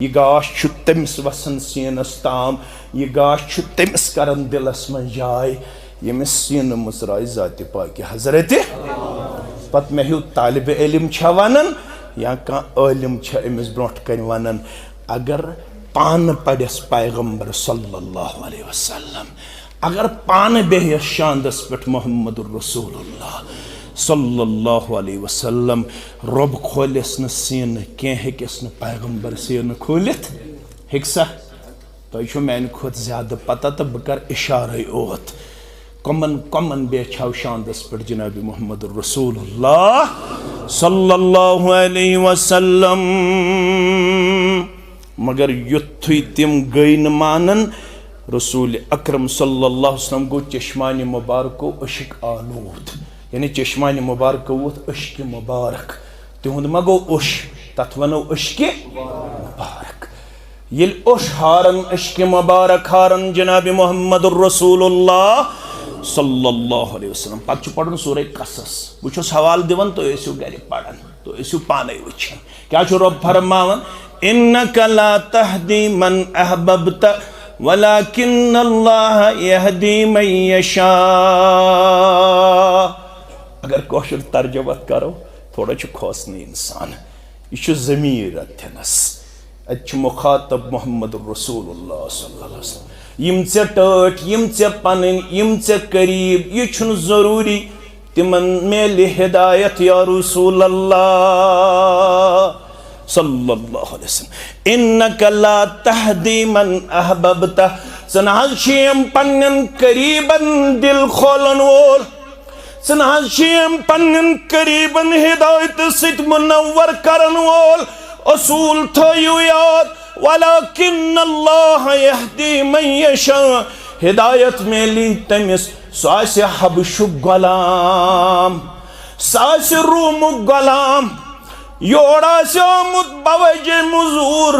यह गाश तमिस वसन सीनस ताम, यह गाश तमिस करन दिलस मन जाय यमिस सीन मज राय ज़ात पाक हजरत पत मे हूँ तालिब इल्म वनन या कह आलिम अमिस ब्रोट कन वनन अगर पान पढ़स पैगम्बर सल्लल्लाहु अलैहि वसल्लम, अगर पान बेहस शानदस पे मोहम्मदुर रसूलुल्लाह सल्लल्लाहु अलैहि वसल्लम रब खोलस न सीन क्या हेकस न पैगम्बर सीन खोलित हेक्सा तो मान खुद ज्यादा पता तो बह कर इशारे ओत कमन कमन बेछाव शानदस पे जनाब मोहम्मदुर रसूलुल्लाह सल्लल्लाहु अलैहि वसल्लम। मगर युथु तिम गई न मानन रसूल अकरम सल्लल्लाहु अलैहि वसल्लम गो चश्मान मुबारक अशिक आलूद, यानी चश्मान मुबारक वोत अश्क मुबारक तुंद मा गो उश तथ वनो अश्क मुबारक ये उश हारन अश्क मुबारक हारन जनाब मोहम्मदुर रसूलुल्लाह सल्लल्लाहु अलैहि वसल्लम। पत पढ़न सूरह कसस बह हवाल दिवन तो ऐसु गर पढ़न तो ऐसु पाने वुचन क्या रब फरमावन इन्नका ला तहदी मन अहबब्त वलाकिन्नल्लाह यहदी मन यशा। अगर कौशल तर्जमत करो थोड़ा खोसन इंसान यह ज़मीर अथनस अत मुखातब मोहम्मद रसूलुल्लाह सल्लल्लाहु अलैहि वसल्लम यम चे टट यम चे पन यम चे करीब यह जरूरी तिमन मेल हिदायत या रसूल अल्लाह सल्लल्लाहु अलैहि वसल्लम। इन्नका ला तहदी मन अहबब्त सनहशीम पन्नन करीबन दिल खोलन वोल सनहशीम पन्नन करीबन हिदायत सित मुनव्वर करन वोल असूल थयो याद वलाकिन्नल्लाह यहदी मन यशा। हिदायत मेली तमिस सासे हबशु गुलाम सासे रूम गुलाम योड़ा से आमुत बवजे मुजूर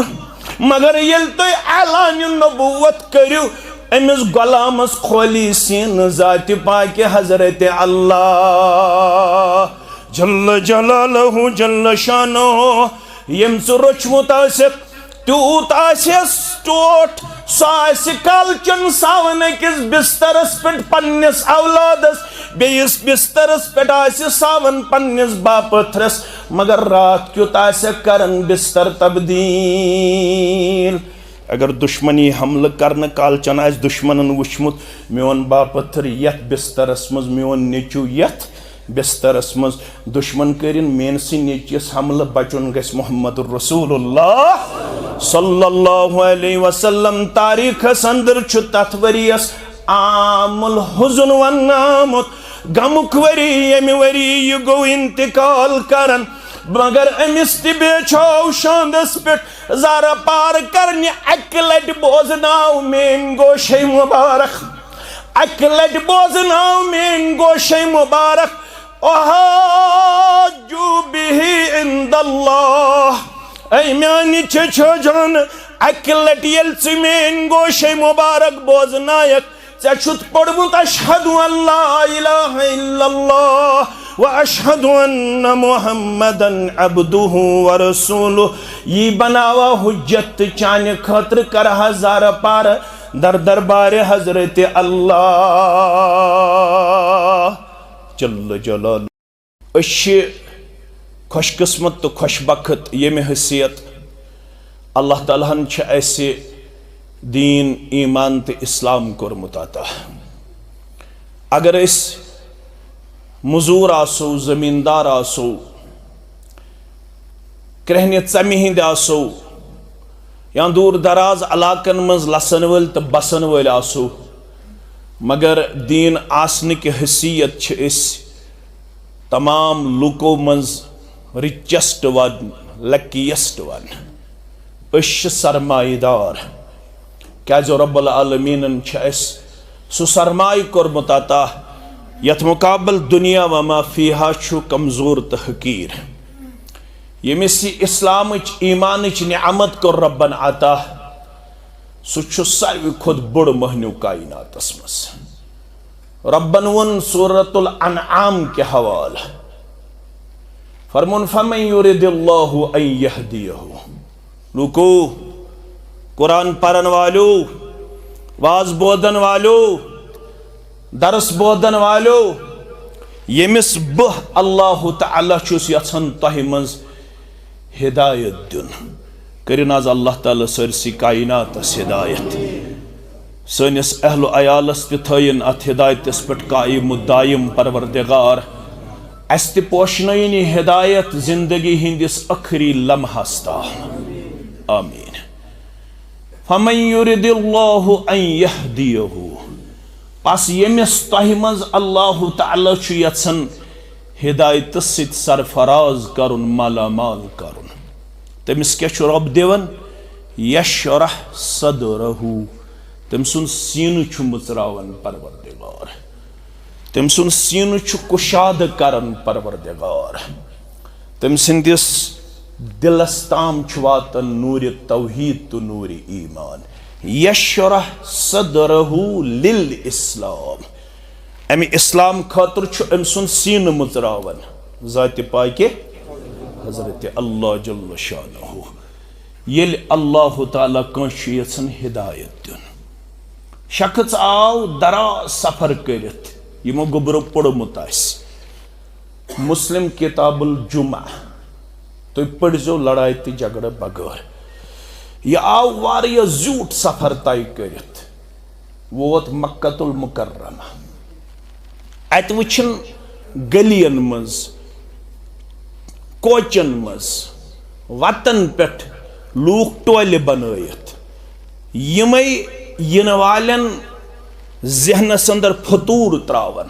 मगर यल तो ऐलान नबूवत करू अमिस गुलामस खोली सीन ज़ात पाक हजरत अल्लाह जल्ल जलालहु जल्ल शानहु यम रोचमुत तूत टोट सह कलचन सावन अकिस बिस्तरस पे पन्निस औलादस बेस बिस्तरस पे सावन पन्निस बापथरस मगर रात क्युत करन बिस्तर तब्दील। अगर दुश्मनी हमल करन कालचन आस दुश्मनन वुचमुत मोन बापथर यथ बिस्तरस मज मोन नेचू यथ बिस्तरस मज दुश्मन करिन मेनसी नेचियस हमल बचुन गस मोहम्मदुर रसूलुल्लाह सल्लल्लाहु अलैहि वसल्लम। तारीख अंदर छु तथ वरियस आमुल हुज़न वन्नामुत गमुक वरी यमि वरी यह गो इंतकाल करन मगर अमिस बेछाव शानदस पे ज़ारा पार करने अक लट बोजनाव मेन गोशे मुबारक अक लट बोजनाव मेन गोशे मुबारक अहाजु बिही इंदल्लाह ऐ म्यानि छजान अक लट यल मेन गोशे मुबारक बोजनायक छुत पढ़मुत अशहदु अल्ला इलाहा इल्लल्लाह व अशहदु अन्न मुहम्मदन अब्दुहु व रसूलुहु यी बनावा हुज्जत चान खतर कर हजार पार दर दरबार हजरत अल्लाह जल्ल जलाल। खुशकिस्मत तो खुशबखत यमे हैसियत अल्लाह तालाहन ऐसे दीन ईमान तो इस्लाम कोरमुत अता। अगर इस मजूर आसो जमींदार आसो क्रहने चमि हिंद आसो या दूर दराज इलाकन मज लसन वल तो बसन वल आसो मगर दीन आसने की हैसियत इस तमाम लुको मज रिचेस्ट वन लकीएस्ट वन सरमाईदार क्या जो रब्बुल आलमीन सु सरमाई कोरमुत अता यथ मुकाबल दुनिया वमा फीहा छु कमजोर तो हकीर यमिस इस्लाम ईमान नियामत को रब्बन अता सु सारी खुद बड़ महनू कायनातस मज। रब्बन वन सूरतुल अनआम के हवाला फरमोन फमन युरिदिल्लाहु अन यहदियहु लुको कुरान पढ़न वालो, वाज बोदन वालो, दरस बोदन वालो, यमिस बह अल्लाह ताला छुस यछन तोह मज हिदायत दिन। करिन आज अल्लाह ताला सरसी कायनातस हिदायत, सनिस अहल अयालस ते थयन अत हिदायतस पे कायम दायम परवरदिगार। अस ते पोशनयन हिदायत जिंदगी हिंदिस आखिरी लम्हस ताम। आमीन। फमन युरिदिल्लाहु अन यहदियहु, पस यमिस तोह मज अल्लाह ताला छु यछन हिदायत सित सरफराज करुन, मालामाल करुन। तमिस क्या छु रब दिवन? यशरह सदरहु, तम सुन सीन छु मुचरावन परवरदिगार, तम सुन सीन छु कुशाद करन परवरदिगार। तम सिंदिस दिलस ताम छु वातन नूर तौहीद तो नूर ईमान। यशरह सदरहु लिल इस्लाम, अमि इस्लाम खातिर छु अम सुन सीन मुचरावन। जाति पाके हजरत अल्लाह जल्ल शानहु, येल अल्लाह ताला कंश यछन हिदायत दिन। शख्स आव दराज सफर करित, यमो गोबरो पढ़मुत आसि मुस्लिम किताबुल जुमा, तो पढ़ो लड़ाई तो झगड़ बगैर। यह आव वारिया ज़्यूट सफर तय करित, वोत मक्कतुल मुकर्रमा। अत वुछन गलियन मज, कोचन मज, वतन पेट लूख टोल बनयत, यमई इन वालन जहनस अंदर फतूर त्रावन।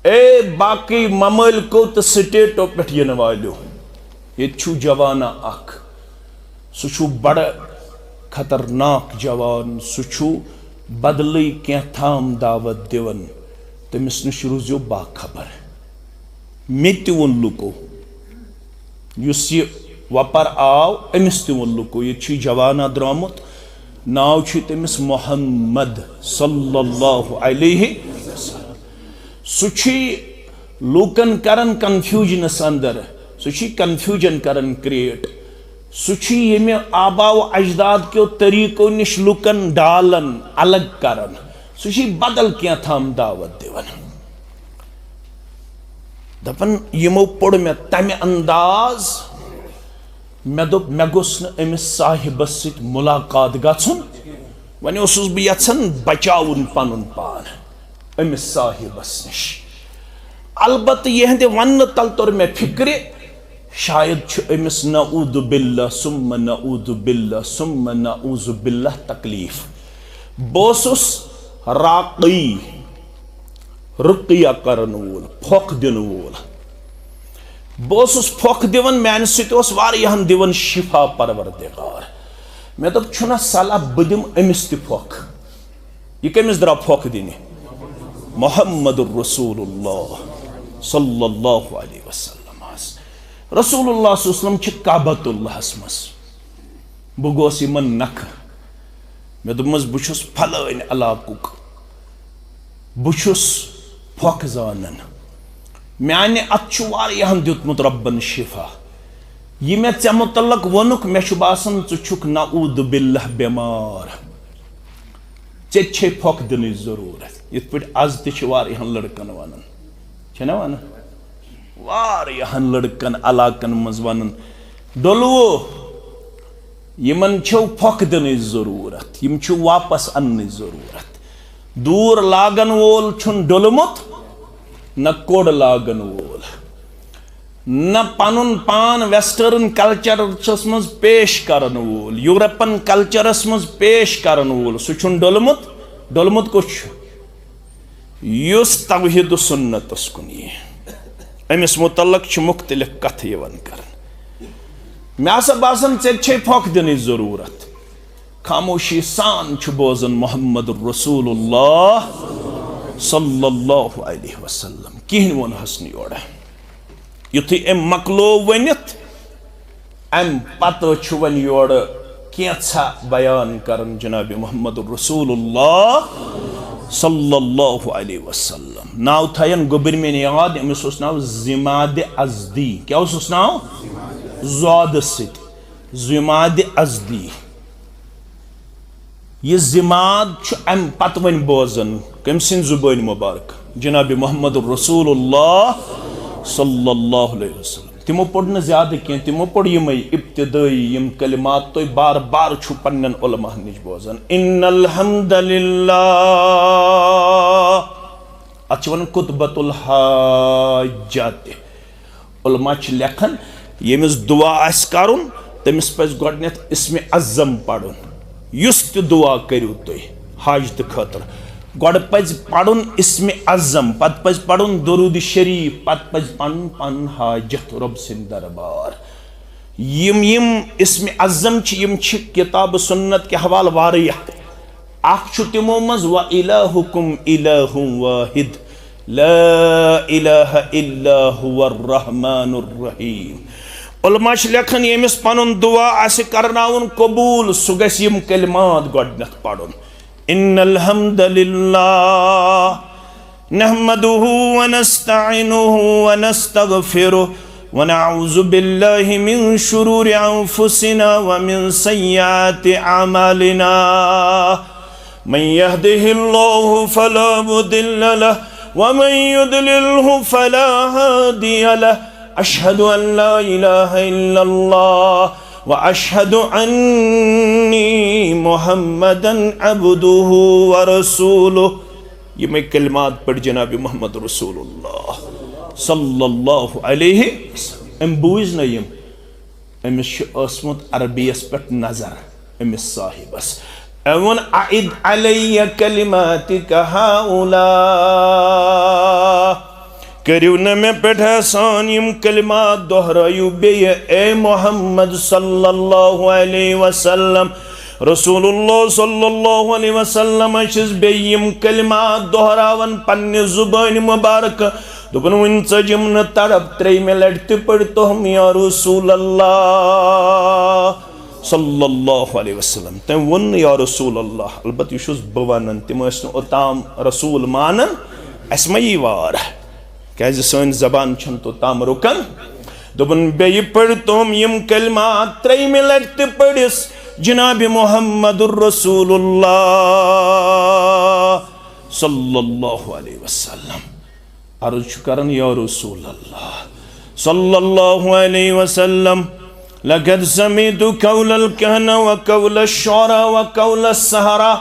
ए बाकी ममलिको तो स्टेटो पे इन वालो, ये छु जवाना अख, सु बड़ खतरनाक जवान, सु बदली क्या थाम दावत दिवन। तमिस नश रूजो बाखबर। मे ते वोन लुको, युस ये वपर आव अमिस ते वोन लुको, ये छु जवाना द्रामुत, नाव छु तमिस मोहम्मद सल्लल्लाहु अलैहि वसल्लम। सु लूकन करन कन्फ्यूजनस अंदर, सु कन्फ्यूजन करन क्रिएट, सु ये आबा व अजदाद के तरीकों निश लूकन डालन अलग करन, सु बदल क्या थाम दावत दिवन। दपन यमो पढ़ मे तमे अंदाज, मे दोप मे गोस न अमिस साहिबस सित मुलाकात गछुन, वने ओसुस बह यछन बचाउन पनुन पान अमिस साहिबस निश। अलबत्त यहंद वन तल तोर मे फिक्र, शायद छु अमिस नऊदु बिल्लाह सुम्मा नऊदु बिल्लाह सुम्मा नऊदु बिल्लाह तकलीफ। बोसुस राक़ी, रुकिया करन वोल, फोक दिन वोल, बोसुस फोक दिवन, मैन सत वारियाहन दिवन शिफा परवरदिगार। मे दोप छुना सलाह बदिम अमिस ते फोक। यह कमिस द्रा फोक दिन? मोहम्मदुर रसूलुल्लाह सल्लल्लाहु अलैहि वसल्लम। रसूलुल्लाह सल्लल्लाहु अलैहि वसल्लम छ काबतुल्लाहस मस। बह गोस यमन नख, मे दोपमस बह छुस फलान इलाकुक, बह छुस फोक जानन, म्याने अत छु वारियाहन दितमुत रब्बन शिफा। यह मे चे मुतल्लक वनुक, मे छु बासन छु छुक नऊदु बिल्लाह बीमार, चे छे फोक दिन जरूरत। यथ पे आज ते छु वारियाहन लड़कन वनन, छना वन वारियाहन लड़कन अलाकन मज वनन, डोलवो यमन छो फोक दिन जरूरत, यम छु वापस अन्न जरूरत। दूर लागन वोल छुन डोलमुत, न कोड लागन वोल, न पनुन पान वेस्टर्न कल्चर मज पेश करन वोल, यूरोपन कल्चरस मज पेश करन वोल, सु छुन डोलमुत। डोलमुत कुछ युस तौहीद सुन्नतस कुन ये, अमिस मुतल्लक छु मुख्तलिफ कथ यवन करन। मे आसा बासन चे छे फोक दिन जरूरत, खामोशी सान छु बोजन मोहम्मद रसूलुल्लाह सल्लल्लाहु अलैहि वसल्लम। किन वोन हसन योड़, युथि अम मकलो वनित, अम पतो छु वन योड़ कैसा बयान करन जनाब मोहम्मद रसूलुल्लाह सल्लल्लाहु अलैहि वसल्लम। नाव थयन गोबर में याद, अमिस उस नाव जिमाद अजदी। क्या उस नाव? ज़ाद सित जिमाद अजदी। ये जिमाद अम पत वन बोजन कम सिन जुबान मुबारक जनाब मोहम्मद रसूलुल्लाह सल्लल्लाहु अलैहि वसल्लम तिमो पढ़ न ज्यादा कह तिमो पढ़ यम इब्तिदाई यम कलिमात तो बार बार छु पन्नन उलमा निज बोजन इन्नल हम्दुलिल्लाह अचवन कुतबतुल हाजात उलमा च लेखन यमिस दुआ आस करुन तमिस पज गोडनेथ इस्मे अज़म पढ़ुन युस त दुआ करियो तुई हाजत खतर गोड पज पढ़ुन इस्मे अज़म पत पज पढ़ुन दुरूद शरीफ पत पज पढ़ुन पन हाजत रब सिंद दरबार यम इस्मे अज़म च यम च किताब सुन्नत के हवाल वारिया अख छु तिमो मज व इलाहुकुम इलाहु वाहिद ला इलाहा इल्ला हुवर रहमानुर रहीम उलमा लेखन यमिस पनुन दुआ आसे करनाउन कबूल सु गस यम कलिमात गोडनेथ पढ़ुन इन्नल हम्दुलिल्लाह नहमदुहु व नस्तईनुहु व नस्तगफिरुहु व नऊज़ु बिल्लाहि मिन शुरूरि अनफुसिना व मिन सय्यिआति अमालिना मन यहदिहिल्लाहु फला मुदिल्ल लहु व मन युद्लिलहु फला हादिय लहु अशहदु अन ला इलाहा इल्लल्लाह व अशहदु अन्नी मुहम्मदन अब्दुहु व रसूलुहु ये मैं कलिमात पढ़ जनाब मोहम्मद रसूलुल्लाह सल्लल्लाहु अलैहि वसल्लम बूज न यम अमिस असमुत अरबियस पे नजर अमिस साहिबस अवन आइद अलैया कलिमातिका हाउला करियो न मे पेठ सान यम कलिमात दोहरायु बे ए मोहम्मद सल्लल्लाहु अलैहि वसल्लम रसूलुल्लाह सल्लल्लाहु अलैहि वसल्लम छिस बे यम कलिमात दोहरावन पन्ने जुबान मुबारक दुपन वन सजम न तड़प त्रै में लड़ते पढ़तो हम या रसूल अल्लाह सल्लल्लाहु अलैहि वसल्लम तम वन या रसूल अल्लाह अलबत युशुस बवानन तिम ओताम रसूल मानन असमई वार क्या सन जबान छन तो ताम रुकन दुपन बे पढ़तोम यम कलिमात त्रै में लड़ते पढ़िस जनाब मोहम्मदुर रसूलुल्लाह सल्लल्लाहु अलैहि वसल्लम अर्ज करन या रसूल अल्लाह सल्लल्लाहु अलैहि वसल्लम लक़द समिअतु क़ौलल कहना व क़ौल शुअरा व क़ौल सहरा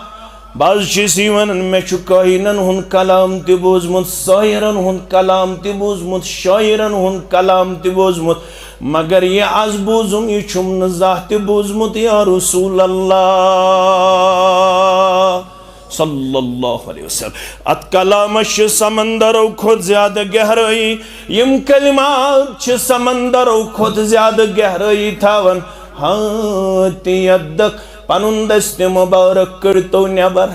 बाज चीज़ी वनन मे छु काहिनन हुन कलाम ते बोजमुत शायरन हुन कलाम ते बोजमुत शायरन हुन कलाम ते बोजमुत मगर ये आज बोजुम ये छुम न जाते बोजमुत या रसूल अल्लाह सल्लल्लाहु अलैहि वसल्लम अत कलामश समंदरों खुद ज्यादा गहराई यम कलिमात छ समंदरों खुद ज्यादा गहराई थावन हाँ तियदक पनुन दस्ते मुबारक करतो नबर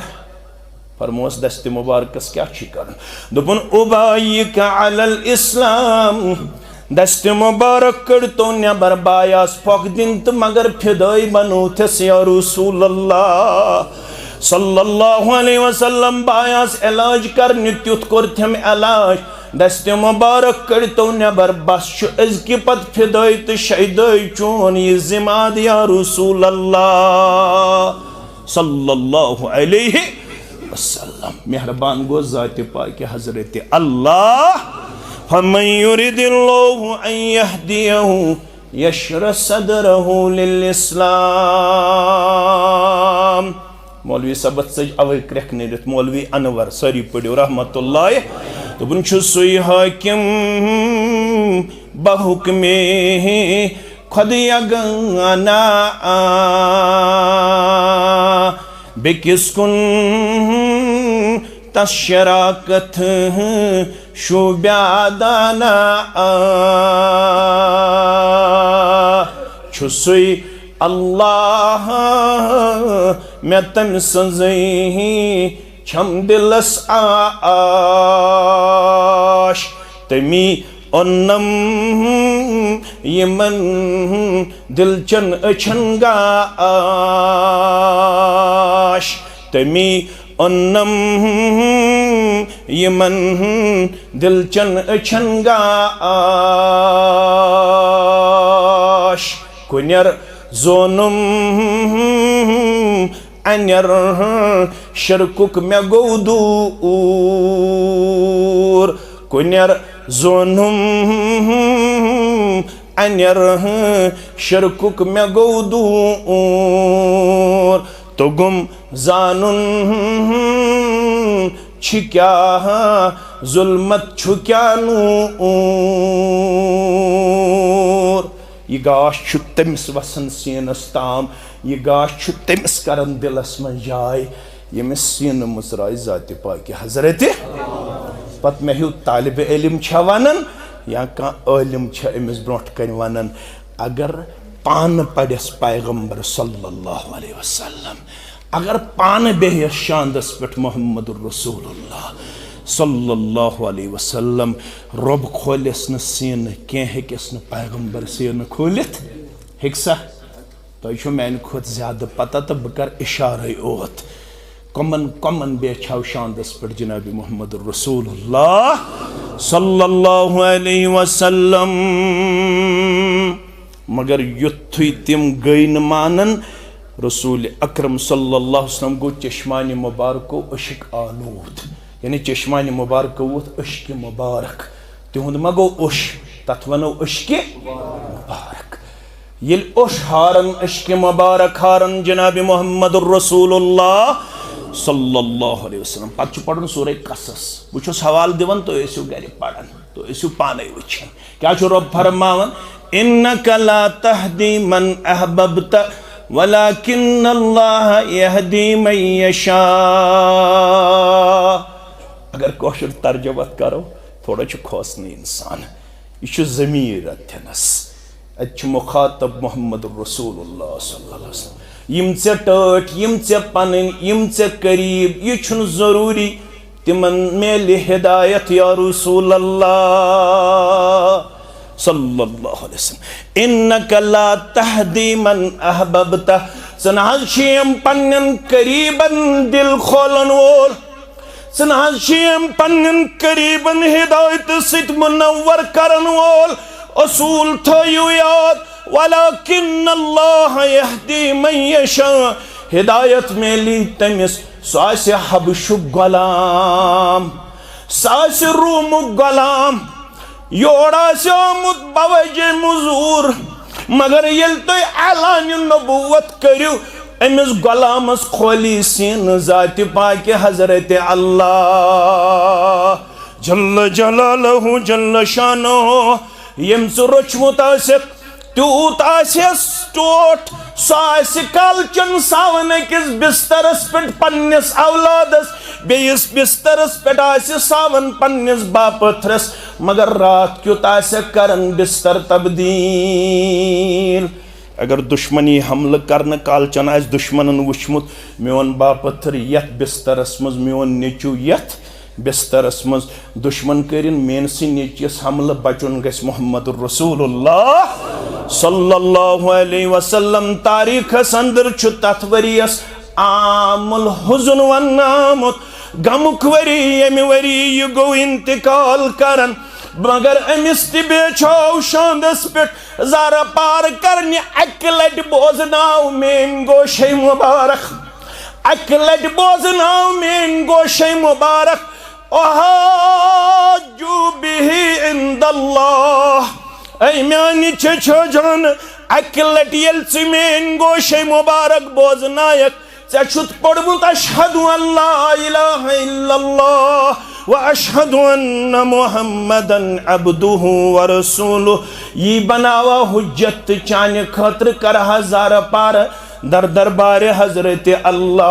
फरमोस दस्ते मुबारकस क्या छी करन दुपन उबायिका अलल इस्लाम दस्ते मुबारक करतो नबर बायास फक दिन तो मगर फिदाई बनो थस या रसूल अल्लाह सल्लल्लाहु अलैहि वसल्लम बायास इलाज करने त्युत करथम इलाज दस्ते मुबारक करतो नबर बस अजकि पत फिदाई तो शहीदाई चोन ये जिमाद या रसूल अल्लाह सल्लल्लाहु अलैहि वसल्लम मेहरबान गो ज़ात पाक हज़रत अल्लाह फमन युरिदिल्लाहु अन यहदियहु यशरह सदरहु लिल इस्लाम मौलवी सबत सज अवे क्रख निरत मौलवी अनवर सारी पढ़ो रहमतुल्लाह तो बुन छु सुई हाकिम बहुकमे खुद यगना बेकिस कुन तशराकत शुब्यादाना छु सुई अल्लाह मैं तम सजई छम दिलस आश तमी ओन्नम यमन दिलचन अछनगाश तमी ओन्नम यमन दिलचन अछनगाश कुन्यर जोनुम अन्यर शर्कुक मे गो दूर कुन्यर जोनुम अन्यर शर्कुक मे गो दूर तुगुम जानुन क्या जुल्मत छु क्या नूर यह गाश छु तमिस वसन सीनस ताम यह गाश छु तमिस करन दिलस मन जाय यमिस सीन मुसराय जाति पाकि हजरत पत मे हु तालिब इल्म छ वनन या का इल्म छ अमिस ब्रोट कन वनन अगर पान पड़स पैगंबर सल्लल्लाहु अलैहि वसल्लम अगर पान बेहस शानदस पे मोहम्मद रसूलुल्लाह सल्लल्लाहु अलैहि वसल्लम रब खोलस न सीन क्या हेकस न पैगंबर सीन खोलित हेक्सा तो मैंने खुद ज्यादा पता तो बह कर इशारे ओत कमन कमन बेछाव शानदस पे जनाब मोहम्मद रसूलुल्लाह सल्लल्लाहु अलैहि वसल्लम मगर युथु तिम गई न मानन रसूल अकरम सल्लल्लाहु अलैहि वसल्लम गो चश्मानी मुबारक अशिक आलूद यानी चश्मानी मुबारक वोत अश्क मुबारक तिहुंद मा गो उश तथ वनो अश्क मुबारक येल उश हारन अश्क मुबारक हारन जनाब मोहम्मद रसूलुल्लाह सल्लल्लाहु अलैहि वसल्लम पत पढ़न सूरह कसस बुछस हवाल दिवन तो ऐसु गरि पढ़न तो ऐसु पाने वुछन क्या छु रब फरमावन इन्नका ला तहदी मन अहबब्त वलाकिन्नल्लाह यहदी मन यशा अगर कौशल तर्जुमत करो थोड़ा छु खोसन इंसान यह ज़मीर अथनस अच मुखातब मोहम्मद रसूलुल्लाह सल्लल्लाहु अलैहि वसल्लम यम चे टट यम चे पन यम चे करीब यह छुन जरूरी तिमन मेल हिदायत या रसूल अल्लाह सल्लल्लाहु अलैहि वसल्लम इन्नका ला तहदी मन अहबब्ता सनहशीम पन्नन करीबन दिल खोलन वोल सनहशीम पन्नन करीबन हिदायत सित मुनव्वर करन वोल असूल थयो याद वलाकिन्नल्लाह यहदी मन यशा हिदायत मेली तमिस सासे हबशु गुलाम सासे रूम गुलाम योड़ा से आमुद बवजे मुजूर मगर यल तो ऐलान नबूवत करियो अमिस गुलामस खोली सीन जाति पाके हजरत अल्लाह जल्ल जलालहु जल्ल शानहु यम सुरचमुत आसिक तूत आसिस टोट सास कालचन सावन किस बिस्तरस पे पन्निस औलादस बेस बिस्तरस पे आसि सावन पन्निस बापथरस मगर रात क्युत आसि करन बिस्तर तब्दील अगर दुश्मनी हमल करन कालचन आस दुश्मनन वुचमुत मोन बापथर यथ बिस्तरस मज मोन नेचू यथ बिस्तरस मज दुश्मन करिन मेनसी नेचियस हमल बचुन गस मोहम्मद रसूलुल्लाह सल्लल्लाहु अलैहि वसल्लम तारीख संदर छु तथ वरियस आमुल हुज़न वन्नामुत गमुक वरी यमि वरी यु गो इंतकाल करन मगर अमिस ति बेछाव शानदस पे ज़ारा पार करनि अक लट बोजनाव मेन गोशे मुबारक अक लट बोजनाव मेन गोशे मुबारक अहाजु बिही इंदल्लाह ऐ म्यानि छो जान अक लट यल मेन गोशे मुबारक बोजनायक छुत पढ़मुत अशहदु अल्ला इलाहा इल्लल्लाह व अशहदु अन्न मुहम्मदन अब्दुहु व रसूलुहु यी बनावा हुज्जत चाने खतर कर हजार पार दर दरबार हजरत अल्लाह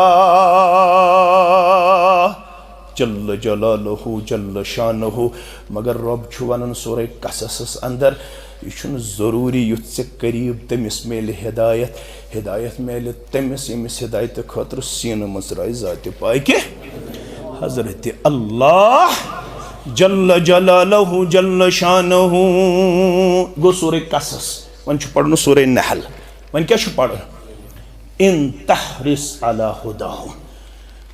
जल्ल जलालहु जल्ल शानहु मगर रब छु वनन सूरह कसस अंदर यह जरूरी युथ से करीब तमिस मेल हिदायत हिदायत मेल तमिस यमिस हिदायत खतर सीन मसराय जात पाकि हजरत अल्लाह जल्ल जलालहु जल्ल शानहु गो सूरह कसस वन पढ़न सूरह नहल वन क्या पढ़ इन तहरिस अला हुदाहु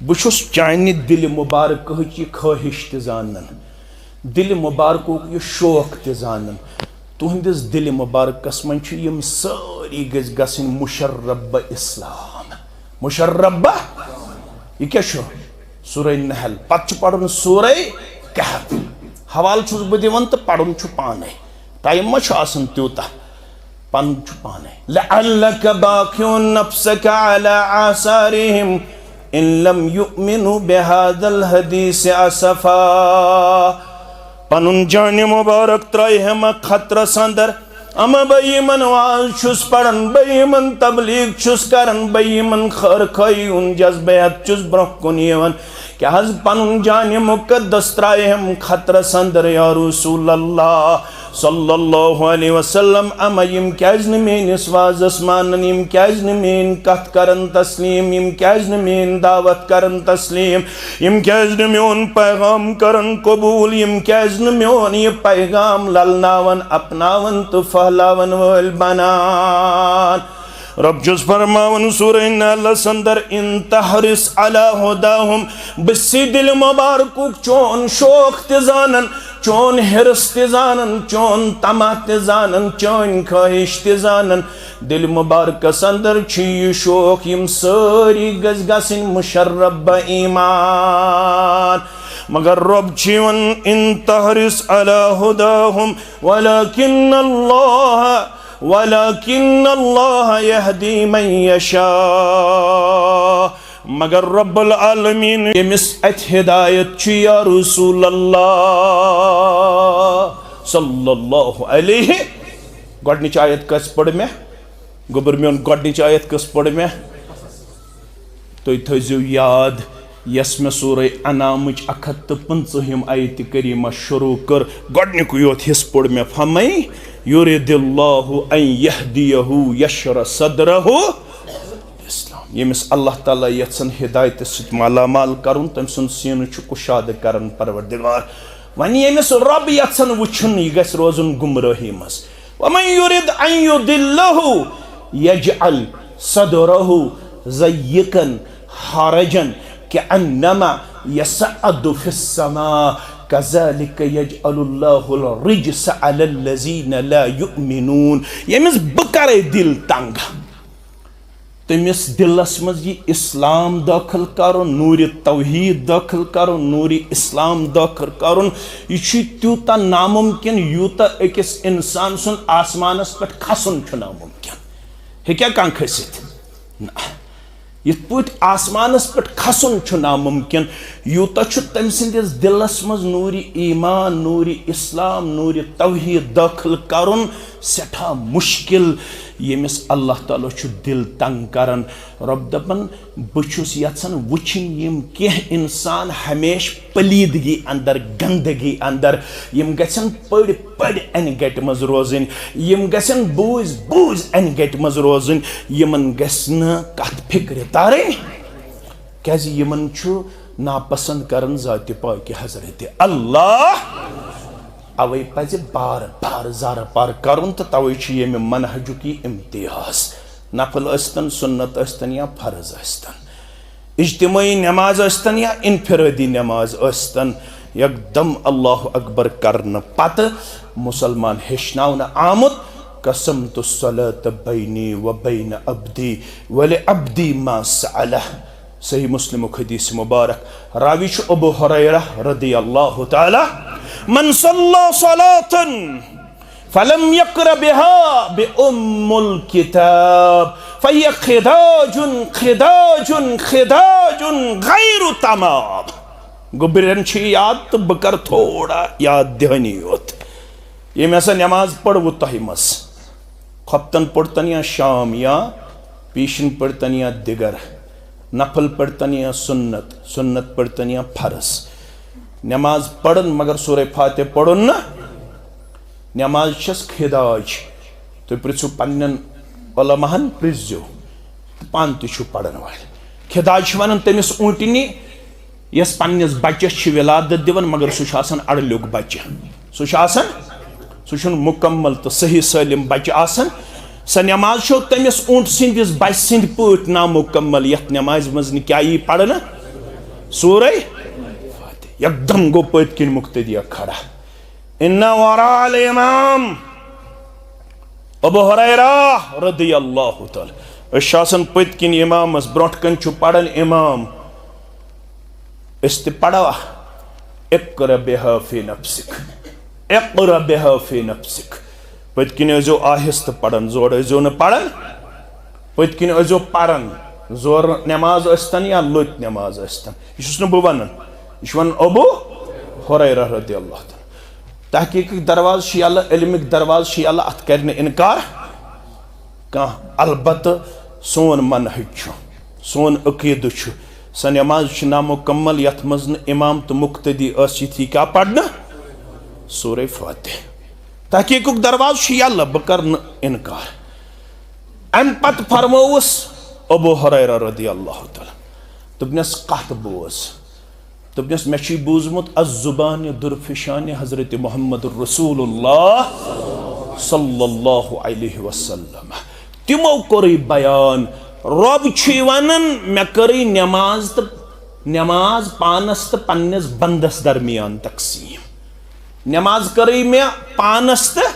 बुछुस चानि दिल मुबारक यह ख्वाहिश त जानन दिल मुबारक यह शौक त जानन तुहंदिस दिल मुबारकस मन यम सारी गसन मुशर्रब इस्लाम मुशर्रबा ये क्या छो सूरह नहल पत पढ़न सूरह कहफ हवाल छुस बह दिवन तो पढ़न छु पाने टाइम मा आसन त्यूता पन छु पाने लअल्लक बाखिउन नफ्सक अला आसारिहिम इन लम युमिनु बिहादल हदीस असफा पनुन जान मुबारक त्राय हम खतर संदर अम बयमन वाज छुस पढ़न बयमन तबलीग छुस करन बयमन खर खई उन जज्बत छुस ब्रोह कुन यवन क्या हज पनुन जान मुकद्दस त्राय हम खतर संदर या रसूल अल्लाह सल्लल्लाहु अलैहि वसल्लम अम यम क्याज न मेनिस वाजस मानन यम क्याज न मेन कथ करन तस्लीम यम क्याज न मेन दावत करन तस्लीम यम क्याज न मेन पैगाम करन कबूल यम क्याज न मेन ये पैगाम ललनावन अपनावन तो फहलावन वल बनान रब जुस फरमावन सूरह नाल संदर इन तहरिस अला हुदाहुम बसी दिल मुबारक चोन शोक तिजानन चोन हिरस तिजानन चोन तमा तिजानन चोन ख्वाहिश तिजानन दिल मुबारक संदर छी शोक यम सारी गज गसिन मुशर्रब ईमान मगर रब जीवन इन तहरिस अला हुदाहुम वलाकिन अल्लाह यहदी मन यशा मगर रब्बुल आलमीन यमिस अथ हिदायत छि या रसूल अल्लाह सल्लल्लाहु अलैहि गडनिच आयत कस पढ़ में गोबर में गडनिच आयत कस पढ़ में तो थजो याद यस में सूरह अनाम 150 आयत करीमा शुरू कर गडनिक योत हिस पढ़ में फमै युरिदिल्लाहु अन यहदियहु यशर सदरहु इस्लाम यमिस अल्लाह ताला यत्सन हिदायत सित मालामाल करुन तम सुन सीन छु कुशाद करन परवरदिगार वन यमिस रब यत्सन वुछन य गस रोजन गुमराही मस वमन युरिद अन युदिल्लहु यजअल सदरहु ज़य्यकन हरजन कअन्नमा यसअदु फिस समा कज़ालिक यजअलुल्लाहुल रिज्स अलल्लज़ीना ला युमिनून यमिस बकरे दिल तंग तमिस दिलस मज ये इस्लाम दाखिल करुन नूर तौहीद दाखिल करुन नूर इस्लाम दाखिल करुन यह त्यूता नामुमकिन यूता अकिस इंसान सुन आसमानस पे खसन नामुमकिन हेक्या कान खसित ना यथ पट आसमानस पे खसन नामुमकिन यूता तम सिंदिस दिलस मज नूर ईमान नूर इस्लाम नूर तौहीद दाखिल करुन सेठा मुश्किल यमिस अल्लाह ताला छु दिल तंग करन रब दपन बुछुस यत्सन वुछिन यम के इंसान हमेश पलीदगी अंदर गंदगी अंदर यम गसन पड़ पड़ अन गट मज रोजन यम गसन बूज बूज अन गट मज रोजन यमन गसन कत फिक्र तारे कैसे यमन छु नापसंद करन जाति पाक हजरत अल्लाह अवे पज बार बार जार पार करुन तो तवे ये मनहजु की इम्तियाज नफल अस्तन सुन्नत अस्तन या फर्ज अस्तन इज्तिमाई नमाज अस्तन या इनफिरादी नमाज अस्तन एकदम अल्लाह अकबर करन पत मुसलमान हेशनाउन आमुद कसम तो सलात बैनी व बैन अब्दी वले अब्दी मा सअला सही मुस्लिम हदीस मुबारक रावी अबू हुरैरा रदियल्लाहु ताला मन सल्ला सलातन फलम यक़रा बिहा बिउम्मुल किताब फहिय खिदाजुन खिदाजुन खिदाजुन गैरु तमाम गुबरन छी याद तो बकर थोड़ा याद दहनी होत ये में से नमाज पढ़ तहिमस खप्तन पढ़तन या शाम या पीशन पढ़तन या दिगर नफल पढ़तन या सुन्नत सुन्नत पढ़तन या फर्ज नमाज पढ़न मगर सूरह फातिहा पढ़न ना नमाज छस खिदाज तो पृछु पन्नन उलमाहन प्रिजो पान तु पढ़न वाल खिदाज वन तमिस ऊँटनी यस पन्नस बच्चस विलादत दिवन मगर सह अड़ल्युग बच्चे सह मुकम्मल तो सही सलिम बच्चे आसन स नमाज छो तमिस ऊँट सिंदिस बच सिंद पट नामुकम्मल यथ नमाज मज क्या यी पढ़न सूरह एकदम गो पत किन मुक्तदिया खड़ा इन्ना वराल इमाम अबू हुरैरा रदियल्लाहु ताला पत किन इमामस ब्रोट कन पढ़न इमाम पढ़ा इक़्रा बिहा फी नफ्सिक इक़्रा बिहा फी नफ्सिक पत किन आहिस्त पढ़न जोर न पढ़न पत किन पढ़न जोर नमाज अस्तन या लोत नमाज अस्तन यह बह वन यह वन अबू हुरैरा रज़ियल्लाहु अन्हु तहकीक दरवाज इल्मिक दरवाज अत कर इनकार कह अलबत् सोन मनहज सोन अकीद स नमाज नामुकम्मल यथ मज इमाम तो मुक्तदी यथी क्या पढ़ना सूरह फातिह तहकीक दरवाज बह कर इनकार अम पत फरमोस अबू हुरैरा रज़ियल्लाहु तआला दोपनस कत बोज दोपनस मे बूजमुत अज़्ज़ुबान दुरफिशान हज़रत मुहम्मद रसूलुल्लाह सल्लल्लाहु अलैहि वसल्लम तिमो कोर बयान रब वनान मे कर नमाज पानस तो पन्नस बंदस दरमियान तकसीम नमाज कर मे पानस तो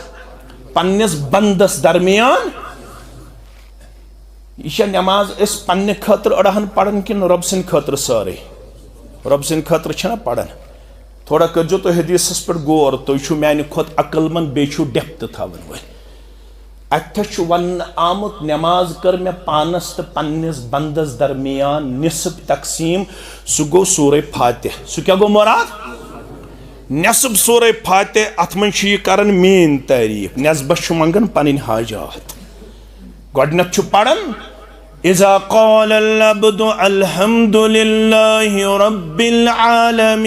पन्नस बंदस दरमियान यह नमाज पन्ने खतर अड़हन पढ़न कि रब सिंद खतर सारे रब सिंद खतर छना पढ़न थोड़ा करजो तो हदीसस पे गौर तुम माने खुद अकलमंद बेचु डेप्थ थावन वल अथ वन आमुत नमाज कर मे पानस तो पन्नस बंदस दरमियान निसफ तकसीम सह गो सूरह फातिह सह क्या गो मुराद नसब सूरह फातिह अथ मन करन मीन तारीफ नस्बत मंगन पन हाजात गोडनक पढ़न इज़ा क़ाल अल अब्दु अल्हम्दुलिल्लाहि रब्बिल आलमीन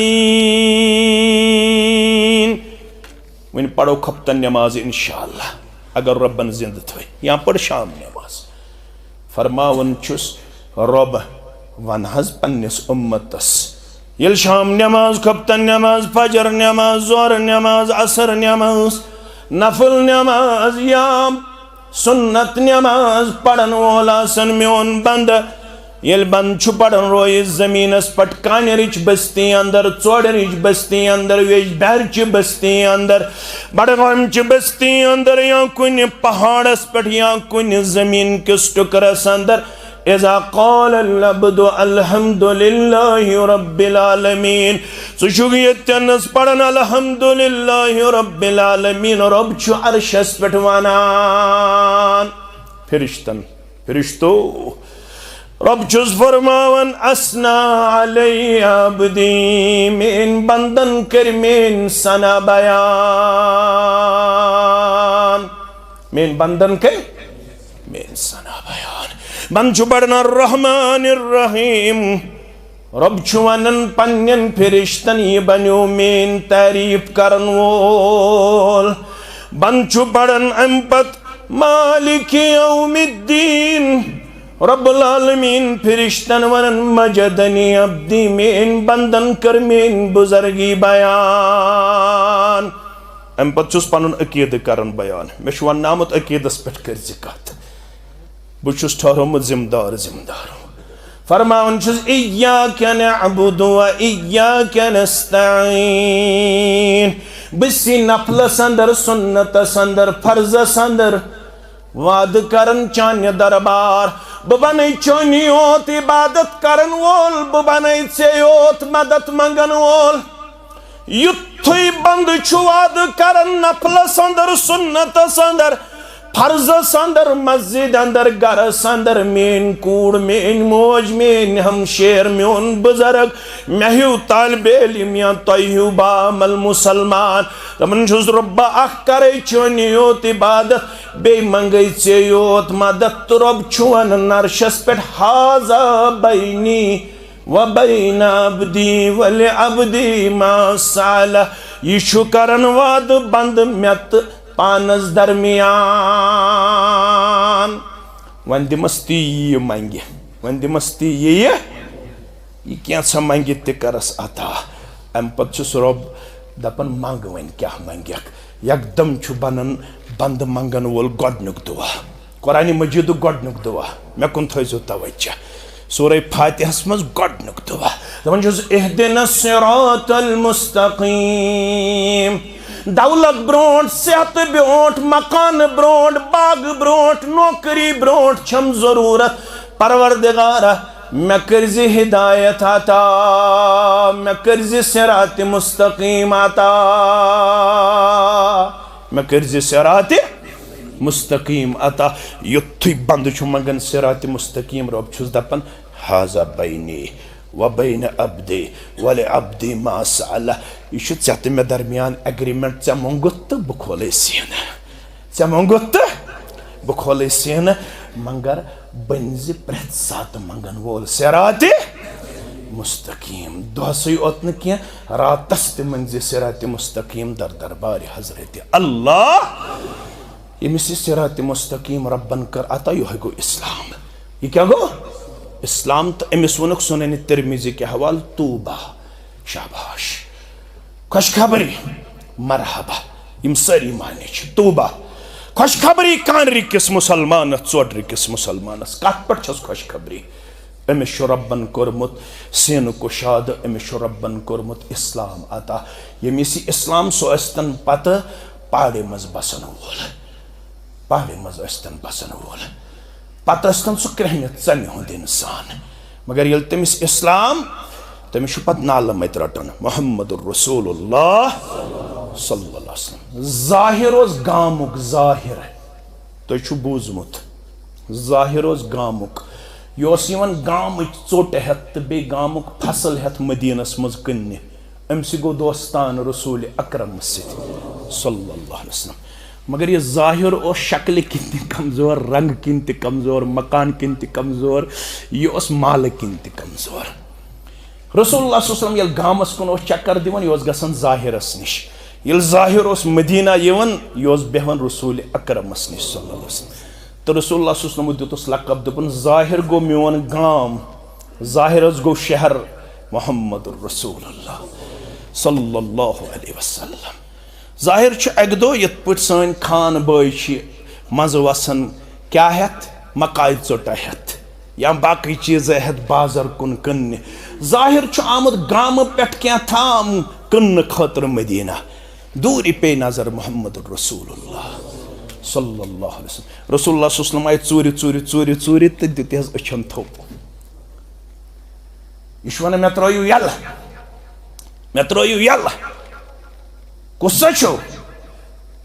वन पढ़ो खपतन नमाज इंशाअल्लाह अगर रब्बन जिंद थे यहाँ पढ़ शाम नमाज फरमावन छुस रब वन हज पन्निस उम्मतस ये शाम नमाज खपतन नमाज फजर नमाज ज़ोहर नमाज असर नमाज नफल नमाज या सुन्नत नमाज पढ़न वोला सन म्योन बंद ये बंद पढ़न रोय जमीनस पट कानिच बस्ती अंदर चोड़रिच बस्ती अंदर वेज बहरच बस्ती अंदर बड़गाम बस्ती अंदर या कुन पहाड़स पे या कुन जमीन किस टुकरस अंदर इज़ा क़ाल अल अब्दु अल्हम्दुलिल्लाहि रब्बिल आलमीन सुशुग यतनस पढ़न अल्हम्दुलिल्लाहि रब्बिल आलमीन रब छु अर्शस पे वनान फरिश्तो रब छुस फरमावन अस्ना अलैहि अब्दी मेन बंदन कर मेन सना बयान मेन बंदन कर मेन सना बयान बन छु पढ़न रहमान रहीम रब छु वनन पन्यन फरिश्तन ये बनो मेन तारीफ करन वोल बन छु पढ़न अम्पत मालिक यौमिद्दीन रब्बुल आलमीन फरिश्तन वनन मजदनी अब्दी मेन बंदन कर मेन बुजर्गी बयान अम्पत छुस पनुन अकीद करन बयान मे छु वन्नामुत अकीदस पे कर कत बुछुस ठहरोमुत जिम्मेदार फरमावन छुस इय्याका नअबुदु व इय्याका नस्तईन बिसी नफल संदर सुन्नत संदर फर्ज संदर वाद करन चान्य दरबार बन चोन योत इबादत करन वोल बन योत मदद मंगन वोल युथुई बंद वाद करन नफल संदर सुन्नत संदर फर्ज अंदर मस्जिद अंदर घर अंदर मेन कूड़ मेन मोज मेन हमशेर मोन बुजुर्ग महू तालिब इल्म या तयू बामल मुसलमान तमन छुस रब्बा अख करे चोन योत इबादत बे मंगई से योत मदद तो रब छुअन नरशस पे हाजा बैनी व बैन अब्दी वल अब्दी मा साला यीशु करन वाद बंद मत पानस दरमियान वंद मस्ती ये मंगे वंद मस्ती ये क्या मंगे करस अता अम पे रब दपन मंग वन क्या मंग यकदम बनन बंद मंगन वोल गोडनुक दुआ कुरान मजीद गोडनुक दुआ मे कुन थो तवज्जो सूरह फातिहस मज गोडनुक दुआ दपन इहदिना सिरातल मुस्तकीम दौलत ब्रोंट, सेहत ब्रोंट, मकान ब्रोंट, बाग ब्रोंट, नौकरी ब्रोंट छम जरूरत। परवरदिगारा मैं कर्ज हिदायत आता, मैं कर्ज सिरात मुस्तकीम आता, मैं कर्ज सिरात मुस्तकीम आता। युत्थुई बंद छु मंगन सिरात मुस्तकीम रब छुस दपन हाजा बैनी व बैन अब्दी वले अब्दी मा सअला। यह चे मे दरमियान एग्रीमेंट, चे मंगुत तो बह खोले सीन, चे मंगुत तो बह खोले सीन, मगर बन प्रेत सात मंगन वोल सिरात मुस्तकीम। दोसई ओत न क्या रातस तन सिरात मुस्तकीम दर दरबार हजरत अल्लाह। यमिस सिरात मुस्तकीम रब्बन कर अता, यह गो इस्लाम। यह क्या गो इस्लाम। तो अमिस वनुक सुनन तिरमिज़ी के हवाल तूबा, शाबाश, खुशखबरी, मरहबा, यम सारी माने तूबा खुशखबरी कान रिकिस मुसलमान चोट रिकिस मुसलमानस कत पे खुशखबरी। अमिस रब्बन कोरमुत सीन कुशाद, अमिस रब्बन कोरमुत इस्लाम अता। यमिस इस्लाम सोस्तन पत पहाड़े मज बसन वोल, पहाड़े मज बसन वोल, पत सह क्रहन चम हुंद इंसान, मगर ये तमिस इस्लाम तमिस पत नाल मत रटन मोहम्मदुर रसूलुल्लाह सल्लल्लाहु अलैहि वसल्लम। जाहिर ओस गामुक, जाहिर तुम बूजमुत, जाहिर ओस गामुक, यह गाम चोट हेत तो बे गामुक फसल हेत मदीनस मज कन्न। अमस गो दोस्तान रसूल अकरम सल्लल्लाहु अलैहि वसल्लम। मगर यह जाहिर और शक्ल किन कमजोर, रंग किन कमजोर, मकान किन कमजोर, यह माल किन कमजोर। रसूलुल्लाह सल्लल्लाहु अलैहि वसल्लम ये गामस कुन चक्कर दिवन, यह गसन जाहिरस निश। ये जाहिर मदीना यवन, यह बेहन रसूल अकरमस निश सल्लल्लाहु अलैहि वसल्लम। तो रसूलुल्लाह सल्लल्लाहु अलैहि वसल्लम दुतुस लक़ब दुपन जाहिर गो मोन गाम, जाहिर गो शहर मोहम्मदुर रसूलुल्लाह सल्लल्लाहु अलैहि वसल्लम। जाहिर अक दो ये पे सन खान बई मज वसन क्या हेत मकाई चोटा हेत या बाकी चीज हेत बाजार कुन कन्न। जाहिर आमुद गाम पे क्या थाम कन्न खतर मदीना, दूरी पे नजर मोहम्मद रसूलुल्लाह सल्लल्लाहु अलैहि वसल्लम। रसूलुल्लाह सल्लल्लाहु अलैहि वसल्लम आय चूरि चूरि चूरि तो दित अछन थोप। यह वन मे त्रो यल, मे त्रो यल कुछ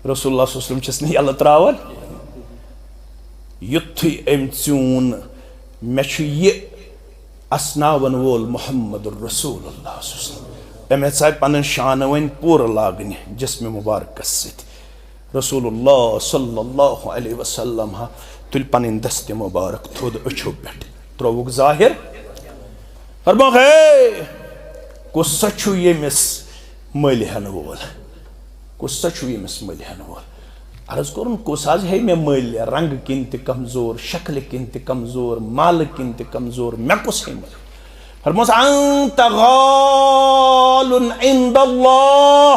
रसूलुल्लाह सल्लल्लाहु अलैहि वसल्लम छस न यल त्रावन। युथु अम चून मे ये असनावन वोल मोहम्मद रसूलुल्लाह सल्लल्लाहु अलैहि वसल्लम। अमे चाह पन शान वन पूर लागन जिस्म मुबारकस सत। रसूलुल्लाह सल्लल्लाहु अलैहि वसल्लम तुल पन दस्त मुबारक थोद अछो पे त्रोवुक जाहिर फरमा है कुछ यमिस मल हेन वोल, कुछ यमिस मल हेन वोल। अर्ज कोर कुछ है मे मल रंग किन कमजोर, शक्ल किन कमजोर, माल किन कमजोर, मे कुछ है मल। फरमोस अंत गालुन इंदल्लाह,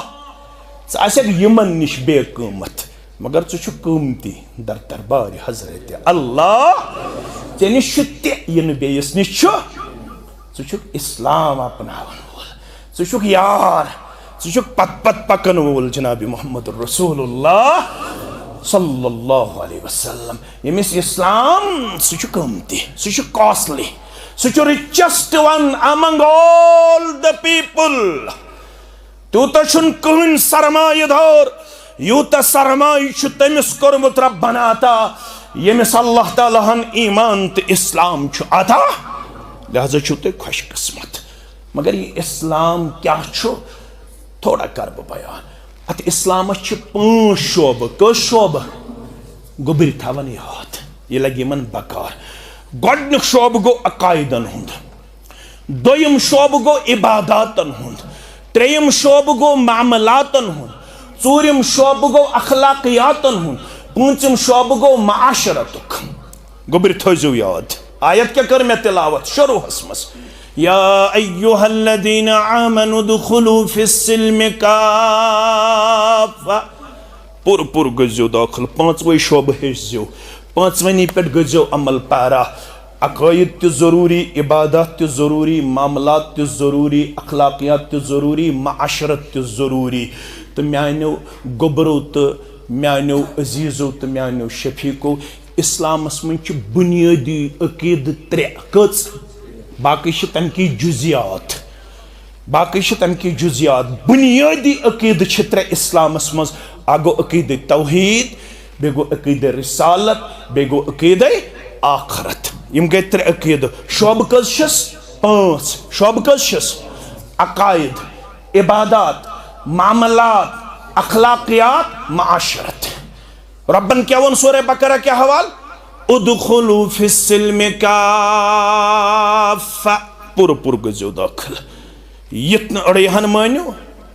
यमन निश बेकमत मगर छु कमती दर दरबार हजरत अल्लाह। ऐ निश इन बेस निश छु इस्लाम अपनावन वोल, छु यार, छु पत पत पकन वोल जनाब मोहम्मद रसूलुल्लाह सल्लल्लाहु अलैहि वसल्लम। यमिस इस्लाम छु कमती, छु कॉस्टली, छु richest one among all the people. तूत कहन सरमायदार यूत सरमाय तमिस कोरमुत रब्बन अता यमिस अल्लाह ताला हन ईमान तो इस्लाम अता। लिहाजा तुम खुशकिस्मत। मगर ये इस्लाम क्या थोड़ा कर बयान। अत इस्लाम 5 शोब, कस शोब गुबर थवन याद, यह लगे मन बकार। गोडनिक शोब गो अकायदन हुंद, दोयम शोब गो इबादातन हुंद, त्रेयम शोब गो मामलातन हुंद, चूरिम शोब गो अखलाकियातन हुंद, पूंचम शोब गो माशरतुक। गुबर थो याद। आयत क्या कर मैं तिलावत शुरू हसमस। या अय्युहल्लज़ीना आमनु दुखुलू फिस्सिल्मि काफ़ा। पुर गजो दाखिल, 5वें शोब हेजो, 5वनी पे गजो अमल पारा। अकायद तो जरूरी, इबादत तो जरूरी, मामलात तो जरूरी, अखलाकियात तो जरूरी, माशरत तो जरूरी। तो म्यानो गोबरो तो म्यानो अजीजो तो म्यानो शफीको इस्लामस मन बुनियादी अकीद 3 कच बाकी तम की जुजियात बुनियादी अकीद 3 इस्लामस मज गो अकीद तौहीद बे गो अकीद रिसालत बे गो अकीद आखरत यम गए 3 अकीद शोब कस 5 शोब कस अकायद इबादत मामलात अखलाकियात माशरत रब्बन क्या वन सूरह बकरा क्या हवाल उदखुलू फिस्सिल्मि काफ़ा पुर गजो दाखिल यतन अड़हन मानो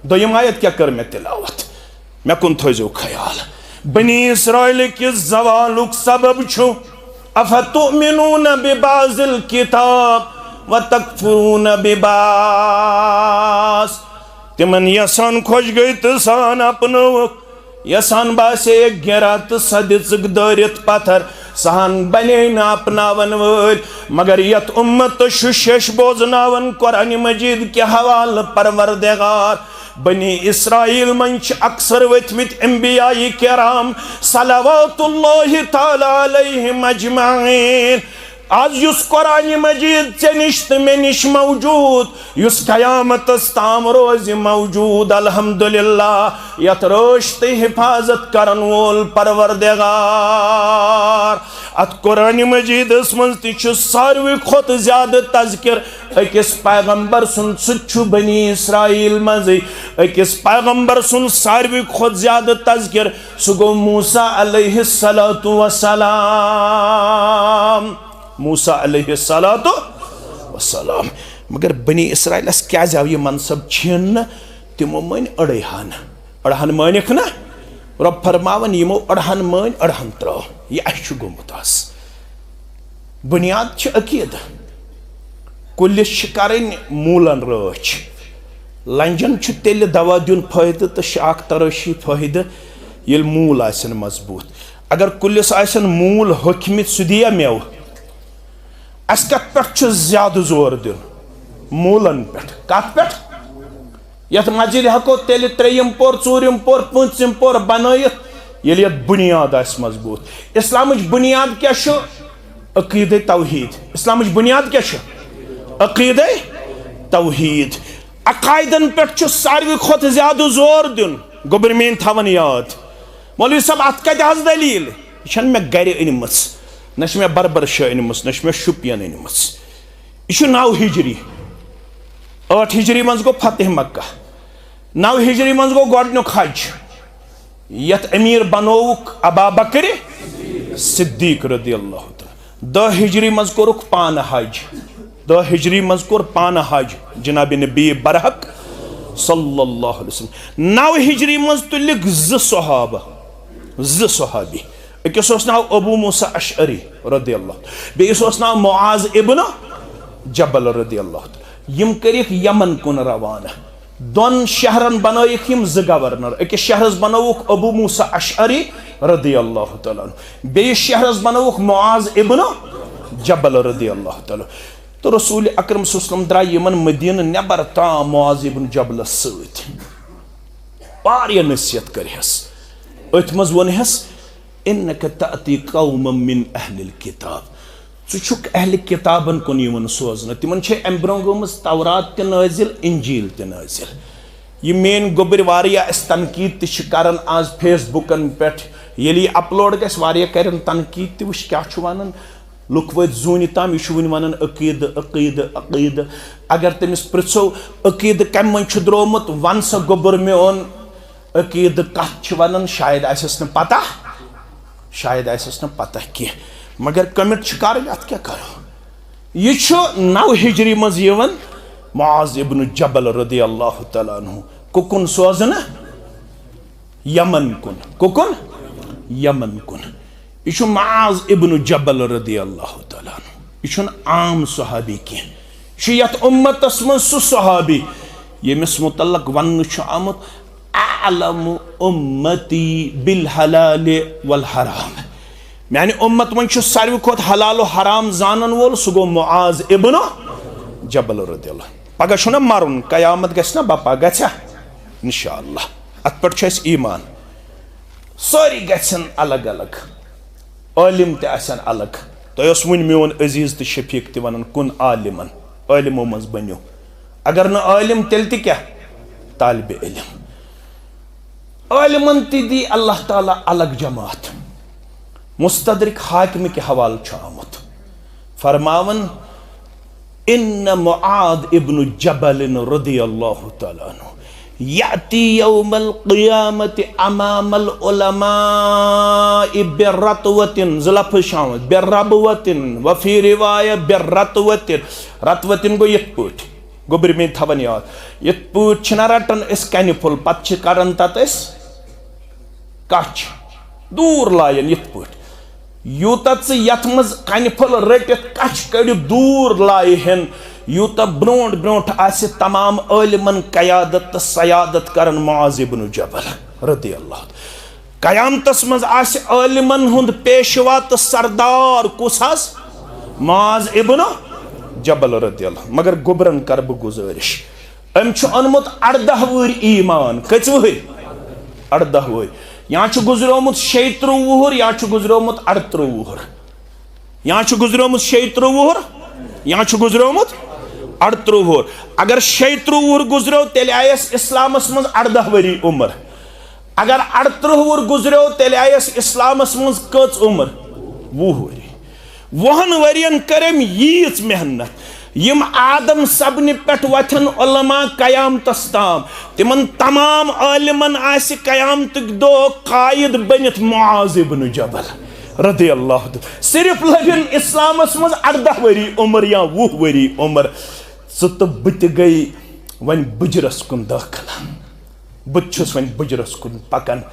दोयम आयत क्या कर मैं तिलावत मैं कुन थो ख्याल बनी इसराइल के ज़वालुक सबब छु अफतुमिनून बिबाज़िल किताब व तकफुरून बिबाज़ तिमन यसान खोज गई तो सान अपनोक यसान बासे गिरा तो सदिक दरित पत्थर सहन बने न अपनावन वल मगर यत उम्मत शुशेश बोजनावन कुरान मजीद के हवाल परवरदिगार बनी इसराइल मंच अक्सर वथमित अंबियाई किराम सलावतुल्लाहि तआला अलैहिम अजमाइन आज युस कुरान मजीद चे निश तो मे निश मौजूद युस कयामत ताम रोज मौजूद अल्हम्दुलिल्लाह यत रोश्त हिफाजत करन वोल परवरदिगार अत कुरान मजीद मज ति सारवी खोत ज्यादा तज़किर अकिस पैगंबर सुन सु बनी इसराइल मज अकिस पैगंबर सुन सारवी खोत ज्यादा तज़किर सु गो मूसा अलैहिस्सलातु वस्सलाम मूसा अलैहिस्सलातु वस्सलाम मगर बनी इसराइल क्या जाव यह मनसब छीन तिमो मन अड़हन मानिक ना रब फरमावन यमो अड़हन मान अड़हन त्रो यह अश गोमुत बुनियाद अकीद कुलिस करें मूलन रच लंजन तेल दवा दिन फायदे तो शाख तरशी फायदे ये मूल आसन मजबूत अगर कुलिस आसन मूल होखमित सह दिया मेव अस कत पे ज्यादा जोर दिन मूलन पे कत पे यथ मजिद हको तेल 3 पोर 4 पोर 5 पोर बनयत ये यत बुनियाद आस मजबूत इस्लाम बुनियाद क्या अकीद तौहीद इस्लाम बुनियाद क्या अकीद तौहीद अकायदन पे सारवी खोत ज्यादा जोर दिन गोबर मेन थवन याद मौलवी साहब अत कत दलील यह मे गर अनम न मे बरबर शाह अनम न मे शुपियन अनम यह 9 हिजरी 8 हिजरी मज गो फतेह मक्का 9 हिजरी मज गो गोडनुक हज यत अमीर बनोक अबा बकर सिद्दीक रदियल्लाहु तआला 10 हिजरी मज कोरुक पान हज 10 हिजरी मज कोर पान हज जनाब नबी बरहक सल्लल्लाहु अलैहि वसल्लम 9 हिजरी मज तुलिक 2 सहाबी अकिस नाव अबू मूसा अशअरी रदियल्लाहु बेस नाव मुआज इब्न जबल रदियल्लाहु यम करिक यमन कुन रवाना 2 शहरन बनयिक यम 2 गवर्नर अकिस शहरस बनवुक अबू मूसा अशअरी रदियल्लाहु तआला बेस शहरस बनवुक मुआज इब्न जबल रदियल्लाहु तआला तो रसूल अकरम सल्लल्लाहु अलैहि वसल्लम द्राय यमन मदीना नेबर ताम मुआज इब्न जबल सत वारिया नसीहत करहस अथ मज वनहस इन्नका ताती कौमम मिन अहलिल किताब चुक अहल किताबन कुन यमन सोजन तिमन छे अम ब्रों गमस तौरात ते नाजिल इंजील ते नाजिल ये मेन गोबर वारिया इस तनकीद ते करन आज फेसबुकन पेट यली अपलोड गस वारिया करन तनकीद ते वश क्या छु वनन लुक वत जून ताम यह वन वनन अकीद अकीद अकीद अगर तमिस पृछो अकीद कम मन छु द्रोमुत वन स गोबर मे ओन अकीद कत छु वनन शायद आसस न पता कि मगर कमिट कर अत क्या करो यह 9 हिजरी मज यवन मुआज इब्न जबल रदियल्लाहु तआला अन्हु कुकुन सोजन यमन कुन कुकुन यमन कुन यह मुआज इब्न जबल रदियल्लाहु तआला अन्हु यह आम सहाबी कह यथ उम्मतस मज सह सहाबी यमिस मुतल्लक वन आमुत आलम उम्मती बिल हलाल वल हराम माने उम्मत मन सारवी खोत हलाल हराम जानन वोल सह गो मुआज इब्न जबल रदियल्लाहु पगह छु ना मरुन कयामत गछ ना बपा गछा इंशाअल्लाह। अत पे ईमान सारी गन अलग अलग आलिम तन अलग तुम वन मोन अजीज तो शफीक वन कुन आलिमन आलिमो मज बनो अगर न आलिम तेल क्या तालिब इल्म आलिमन दी अल्लाह ताला अलग जमात मुस्तदरिक हाकिम के हवाल आमुत फरमावन इन्न मुआद इब्न जबल रदियल्लाहु तआला अन्हु याती यौमल क़ियामत अमामल उलमाइ बिरतवतिन ज़लफ़ शामत बिरबवतिन व फी रिवाया बिरतवतिन रतवतिन गो यत पट गोबर में थवन याद यत पट छना रटन इस कनि फुल पत छ करन तत इस कच दूर लायन यत पट यूत यथ मज कनि फुल रटित कच कड़ दूर लाय हन यूत ब्रोट ब्रोट आसे तमाम आलिमन कयादत तो सयादत करन मुआज़ इब्न जबल रदियल्लाहु कयामतस मज आसे आलिमन हुंद पेशवा तो सरदार कुस हस मुआज़ इब्न जबल रदियल्लाहु मगर गुबरन कर बह गुजारिश अम अनमुत 18 वहर ईमान कच वहर 18 वहर या गुजरोमुत 36 वहर या गुजरोमुत 38 वहर या गुजरोमुत 36 वहर या गुजरोमुत 38 वहर अगर 36 वहर गुजरो तेल आयस इस्लामस मज 18 वरी उम्र अगर 38 वहर गुजरो तेल आयस इस्लामस मज कच उम्र 20 वरी 20 वरियन करम यीच मेहनत यम आदम सबन पे वथन उलमा कयामतस ताम तिमन तमाम आलिमन आसि कयामतक दो कायद बनित मुआज़ इब्न जबल रदियल्लाहु सिर्फ लगन इस्लामस मज 18 वरी उम्र या 20 वरी उम्र तो बत गई वन बुजरस कुन दाखिल बस वन बुजरस कुन पकन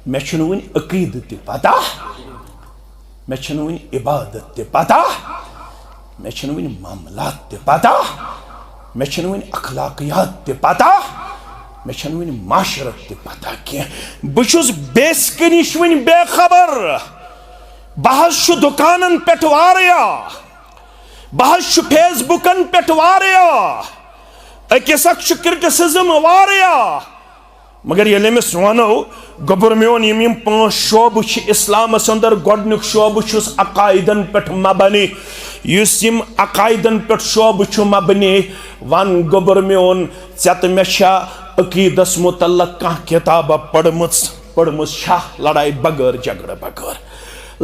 मे वन अकीद त पता मे वन इबादत त पता मे वन मामलात त पता मे वन अखलाकियात त पता मे वन माशरत त पता कह बस बेसिक नश वन बेखबर बहस दुकानन पे वारिया बहस फेसबुकन पे वारिया अकिस क्रिटिसिज्म वारिया मगर ये अमिस वनो गोबर मोन यम 5 शोब इस्लामस अंदर गोडनुक शोब अकायदन पे मबनी यम अकायदन पे शोब मबनी वन गोबर मोन चत मे अकीदस मुतल्लक कह किताब पढ़म लड़ाई बगैर झगड़ बगैर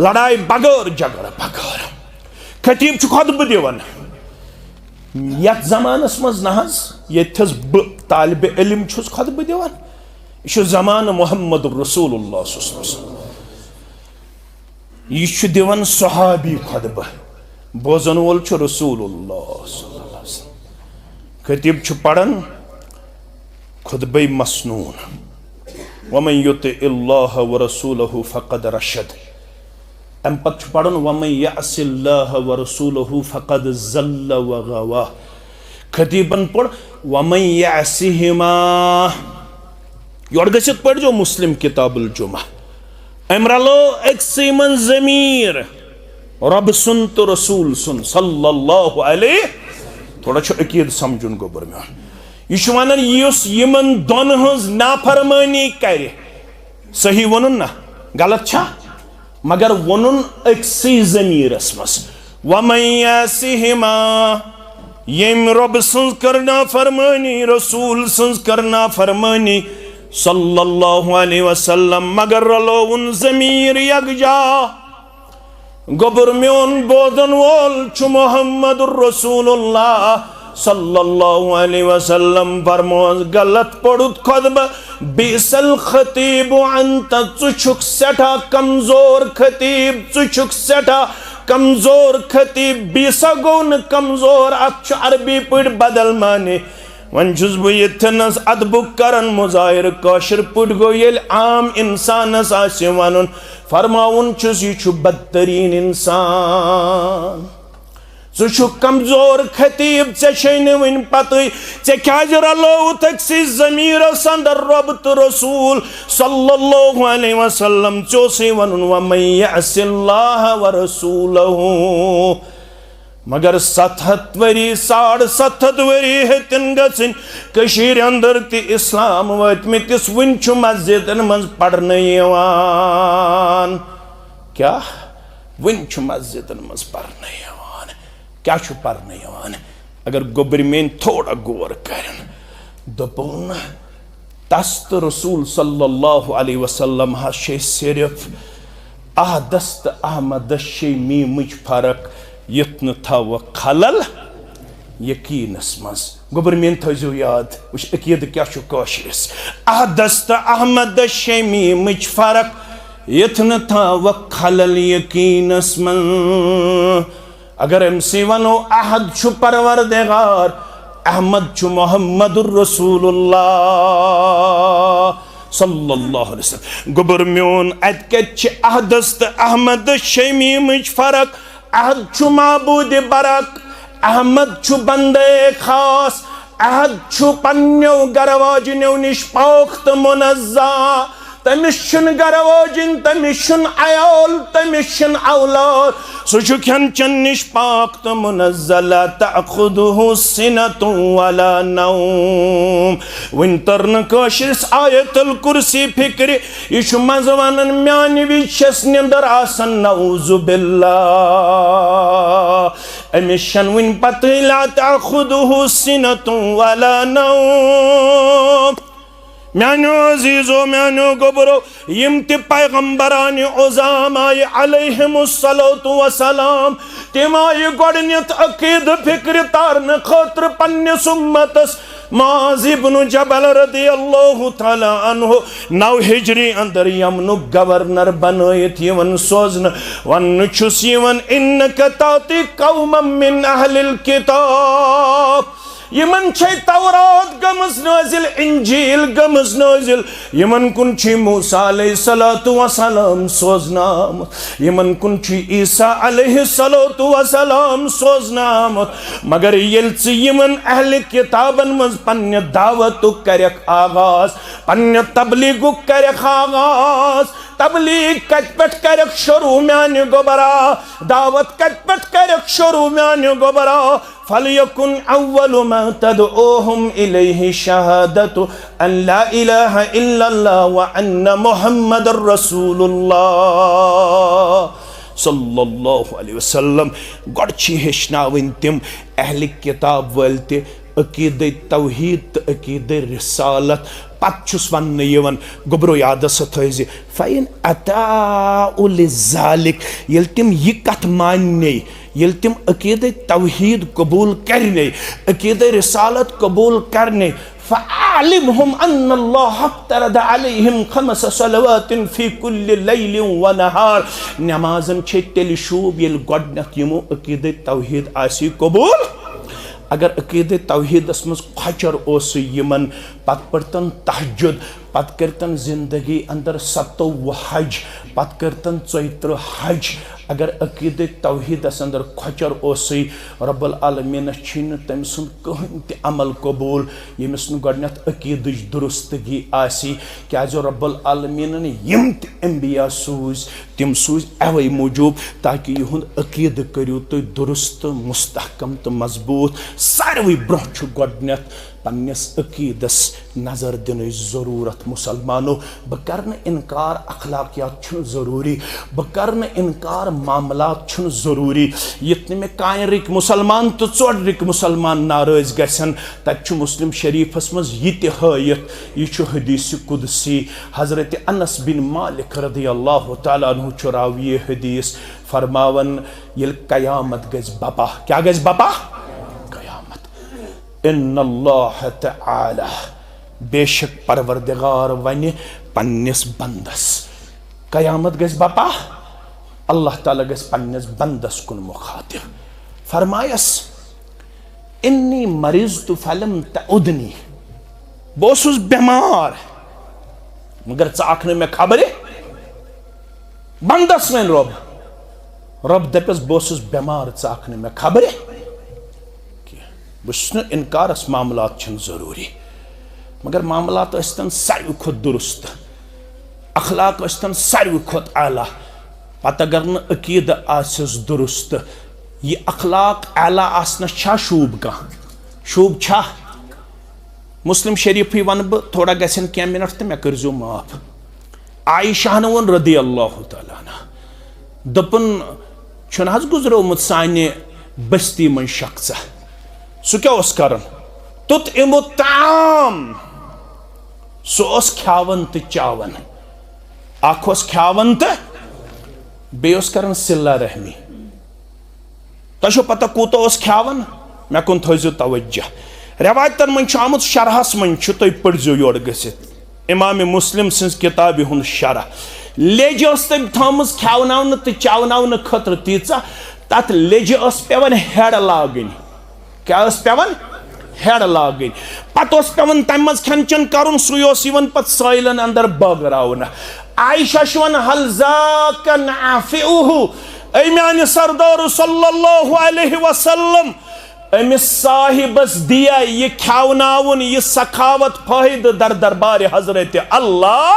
लड़ाई बगैर झगड़ बगैर खतीब खुतब दिवन यथ जमानस मज नहज यथस ब तालिब इल्म खुतब दिवन यह जमान मोहम्मद रसूलुल्लाह यह दिवन सहाबी खुतब बोजन वोल रसूलुल्लाह खतीब पढ़न खुतब मसनून वमन युतिइल्लाह व रसूलहु फक़द रशद अम पत पढ़न वमन यअसिल्लाह व रसूलहु फक़द ज़ल्ल व गवा खतीबन पढ़ वमन यअसिहिमा योर गसित पढ़ जो मुस्लिम किताबुल जुमा अम रलो एक्सी मन ज़मीर रब सुन तो रसूल सुन सल्लल्लाहु अलैहि थोड़ा अकीद समझुन गोबर में यह वन यमन दोन हज नाफरमानी कर सही वनुन ना गलत छा मगर वनुन अक्सी ज़मीरस मस वमन यअसिहिमा यम रब सन्ज करना फरमानी रसूल सन्ज करना फरमानी सल्लल्लाहु अलैहि वसल्लम मगर रलो उन ज़मीर यकजा गोबर मोन बोदन वोल छु मोहम्मद रसूलुल्लाह सल्लल्लाहु अलैहि वसल्लम फरमोस गलत पढ़ुत खुतब बिसल खतीब अंत चुछुक सेठा कमजोर खतीब चुछुक सेठा कमजोर खतीब बीसा गौन कमजोर अच्छा अरबी पढ़ बदल माने वन छुस बह यथनस अदबुक करन मुजाहिर काशिर पढ़ गो ये आम इंसानस आसे वनुन फरमाउन छुस यह बदतरीन इंसान सु कमजोर खतीब ऐ वन पत क्या रलो तक्सी ज़मीर अंदर रब तो रसूल सल्लल्लाहु अलैहि वसल्लम चोसे वन वमन यअसिल्लाह व रसूलहु मगर 700 वरी 750 वरी हेतन गसिन कशीर अंदर ति इस्लाम वतमितिस वन छु मस्जिदन मंज पढ़ने यवान। क्या वन छु मस्जिदन मंज पढ़ने यवान? क्या छु पढ़ने यवान? अगर गोबरमेन थोड़ा गौर करन दोपन तस्त रसूल सल्लल्लाहु अलैहि वसल्लम हशे सिर्फ आहदस्त अहमद शे मीमुज फरक युतन था वह खलल यकीनस मज। गोबरमेन थो याद उस अकीद क्या छु कौशिस आहदस्त अहमद शे मीमुज फरक युतन था वह खलल यकीनस मज। अगर एमसी वनो अहद छु परवरदिगार अहमद छु मोहम्मदुर रसूलुल्लाह सल्लल्लाहु अलैहि वसल्लम। गोबर म्योन अतकच अहदस्त अहमद शमीमच फरक अहद छु माबूद बरक अहमद छु बंदे खास अहद छु पन्यो गरवाजन्यो निश पाख्त मुनज़्ज़ा। तमिशन गरवाजिन तमिशन अयाल तमिशन औलाद सुचु खन चन्निश पाक तो मुनज़्ज़ला तअखुदुहु सिनतु वला नौम। विंतर न कशिस आयतुल कुर्सी फिक्र इशु मजवानन म्यानि विशस निंदर आसन नऊज़ु बिल्लाह। अमिशन विन पतला तअखुदुहु सिनतु वला नौम। म्यानो अजीजो म्यानो गोबरो यम ते पैगंबरान उज़ाम आय अलैहिमुस्सलातु वसलाम तिम आय गोडनियत अकीद फिक्र तारन खतर पन्निस उम्मतस मुआज़ इब्न जबल रदियल्लाहु तआला अन्हु 9 हिजरी अंदर यमनु गवर्नर बनयत यवन सोजन वन छुस यवन इन्नका ताती कौमम मिन अहलिल किताब। यमन छे तौरात गमस नाजिल इंजील गमस नाजिल यमन कुन छी मूसा अलैहिस्सलातु वसलाम सोजनाम यमन कुन छी ईसा अलैहिस्सलातु वसलाम सोजनाम। मगर येल यमन अहले किताबन मज पन्य दावतु करक आगाज पन्य तबलीगु करक आगाज। तबलीग कत पे करक शुरू म्यान गोबरा दावत कत पे करक शुरू म्यान गोबरा फलयकुन अव्वलु मा तदऊहुम इलैहि शहादतु अन ला इलाहा इल्लल्लाह व अन्न मुहम्मदुर रसूलुल्लाह सल्लल्लाहु अलैहि वसल्लम। गडची हेशनावन तिम अहले किताब वलते अकीद तौहीद अकीद रिसालत पचुस वन यवन गोबरो यादस थज फ़इन अताउ लिज़ालिक येल तिम यह कथ मानने येल तिम अकीद तौहीद कबूल करने अकीद रिसालत कबूल करने फ़अलिमहुम अन्नल्लाह अफ़्तरद अलैहिम खमस सलवातिन फ़ी कुल्लि लैलिन व नहार। नमाज़न छे तेल शूब येल गोडनथ यमो अकीद तौहीद आसी कबूल। अगर अकीद तौहीदस मज खचर ओस यमन पत पड़तन तहज्जुद पत करतन जिंदगी अंदर 27 हज पत करतन 34 हज। अगर अकीद तौहीदस अंदर खचर ओस रब्बुल आलमीन छिन तम सुन कहीं ते अमल कबूल यमिस नु गडनथ अकीद दुरुस्तगी आसी। क्या जो रब्बुल आलमीन ने यम ते अंबिया सूज तिम सूज अवै मूजूब ताकि यहुंद अकीद करियो तो दुरुस्त मुस्तहकम तो मजबूत। सारवी ब्रोह छु गडनथ पन्निस अकीदस नजर दिन जरूरत मुसलमानो। बह कर इनकार अखलाकियात छुन जरूरी बह कर इनकार मामलात छुन जरूरी। यतने में कान रिक मुसलमान तो चोड़ रिक मुसलमान नाराज गसन तत मुस्लिम शरीफस मज यह हयत यह हदीस कुदसी हजरत अनस बिन मालिक रदियल्लाहु तआला अन्हु चुरावी हदीस फरमावन ये कयामत गज बपा क्या गज बपा इन्नल्लाह तआला बेशक परवरदिगार वने पन्निस बंदस कयामत गस बपा अल्लाह ताला गस पन्निस बंदस कुन मुखातिब फरमायस इन्नी मरीज़तु फलम तउदनी बोसुस बीमार मगर चाखने में खबरे बंदस में रब दपस बोसुस बीमार चाखने में खबरे बस इनकारस मामलात छन जरूरी मगर मामलात अस्तन सारवी खुद दुरुस्त अखलाक अस्तन सारवी खुद आला पत अगर न अकीद आसिस दुरुस्त ये अखलाक आला आसना छा शूब का शूब छा मुस्लिम शरीफ वन बह थोड़ा गसन क्या मिनट तो मे करजो माफ आयशा वन रदी अल्लाह तआला दपन छुन गुजरोमुत साने बस्ती मन शख्स सह क्या कर तुत इमो ताम सह खावन तो चावन अख खावन तो बेस कर सिला रहमी तुम पता कूत खावन मे कुन थो तवज्जो रवायतन मन आमुत शरहस मन तुम पढ़ो योर गसित इमाम मुस्लिम सज किताब हुंद शरह लेज तम थम खावन तो चावन खतर तीचा तथ लेज पेवन हेड लागन क्या पेवन हेड लागन पत पेवन तम खन चन कर सह पे साइलन अंदर बगरावन आयशा वन हल ज़ाका नाफ़िउहु ऐ म्याने सरदार सल्लल्लाहु अलैहि वसल्लम अमिस साहिबस दिया ये खावनावन ये सखावत फायद दर दरबार हजरत अल्लाह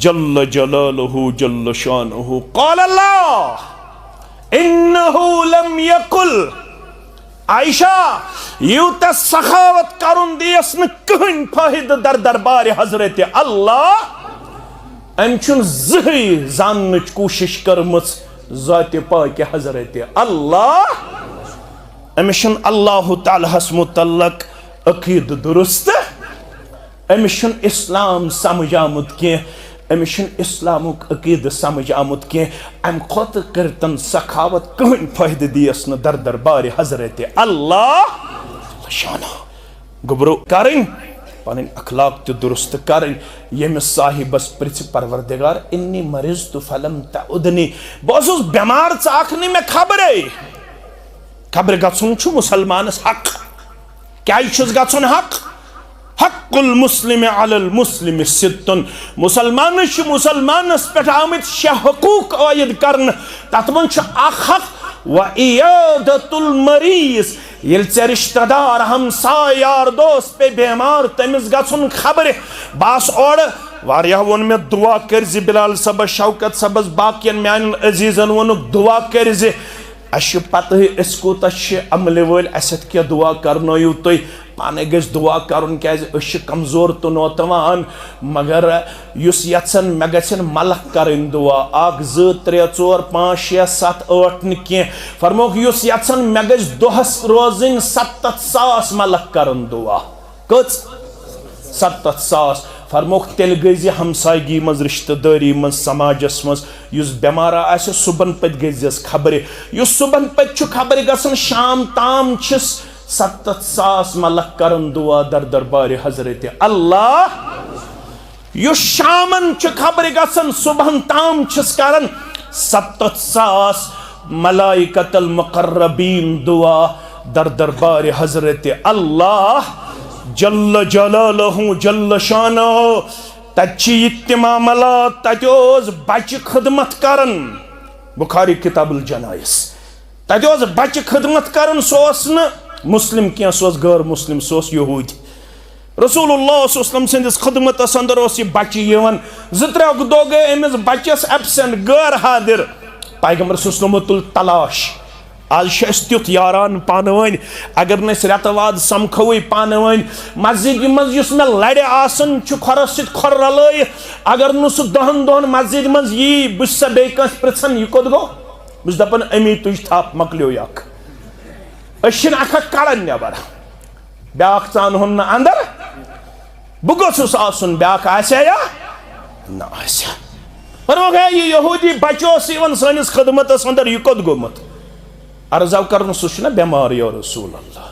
जल्ल जलालुहु जल्ल शानुहु क़ाल अल्लाह इन्नहु लम यकुल आयशा यूत सखावत करुन दियस न कहन फायद दर दरबार हजरत अल्लाह अम जही जान कोशिश कर्म ज़ात पाक हजरत अल्लाह अमिस अल्लाह तालाहस मुतल्लक अकीद दुरुस्त अमिस इस्लाम समझ आमुत कह अमिस इस्लामुक अकीद समझ आमुत कह अम खुद करतन सखावत कहन फायद दियस न दर दरबार हजरत अल्लाह शाना गुबरो करें पन अखलाक तो दुरुस्त करें यमिस साहिबस प्रिछ परवरदिगार इन्नी मरिज तो फलम तउदनी बस बेमार चाख मे खबर गुन मुसलमानस हक क्या गुन हक हक्कुल मुस्लिम अलल मुस्लिम सित्तुन मुसलमानस पे आमत 6 हकूक आयद करन तथ मन हक व इयादतुल मरीज ये ऐ रिश्तेदार हमसाय यार दोस्त पे बेमार तमिस गुन खबर बस और वारिया वोन मे दुआ कर बिलाल सबस शौकत सबस बाकियन म्यान अजीजन वोन दुआ कर पत कूत अमल वल क्या दुआ करनो तुम पाने गज दुआ कर क्या कमजोर तो नौतवान मगर यन मे गन मलक कर दुआ 1 2 3 4 5 6 7 8 न कह फरमोक यन मे गज दोहस रोजन 70,000 मलक कर दुआ कच 70,000 फरमोक तेल गज हमसायगी मज रिश्तेदारी मज समाजस मज बेमार आ सुबन पे गजस खबर सुबन पे खबर गसन शाम ताम 70,000 मलक करन दुआ दर दरबार हजरत अल्लाह शामन खबर गसन सुबहन ताम करन 70,000 मलाइकतल मुकर्रबीन दुआ दर दरबार हजरत अल्लाह जल्ल जलालहु जल्ल शानुहु तच्ची इत्तिमामला तत्योज बच्चे खिदमत करन बुखारी किताबुल जनाइस तत्योज बच्चे खिदमत करन सोस न मुस्लिम क्या सोस गैर मुस्लिम सोस यहूदी रसूलुल्लाह सल्लल्लाहु अलैहि वसल्लम खिदमत अंदर ये बच्चे यवन 2-3 दो गए अमिस बच्चस एब्सेंट गैर हाजिर पैगंबर सुस्लमुल तलाश आज तुथ यारान पान वन अगर न रेतवाद समखो पान वन मस्जिद मज मे लड़े आसन खोरस खोर रल अगर न सह 10 दोहन मस्जिद मज यी बस बेस पृछन यह कोत गो बस दपन अमी तुझ थप मकलो यख अख कड़न नबर ब्या चान हुन अंदर बह गोस आसन ब्या आया ना यह यहूदी बच्चो सनिस खदमत अंदर यह कोत गोमुत अर्जाव कर सह बेमार या रसूल अल्लाह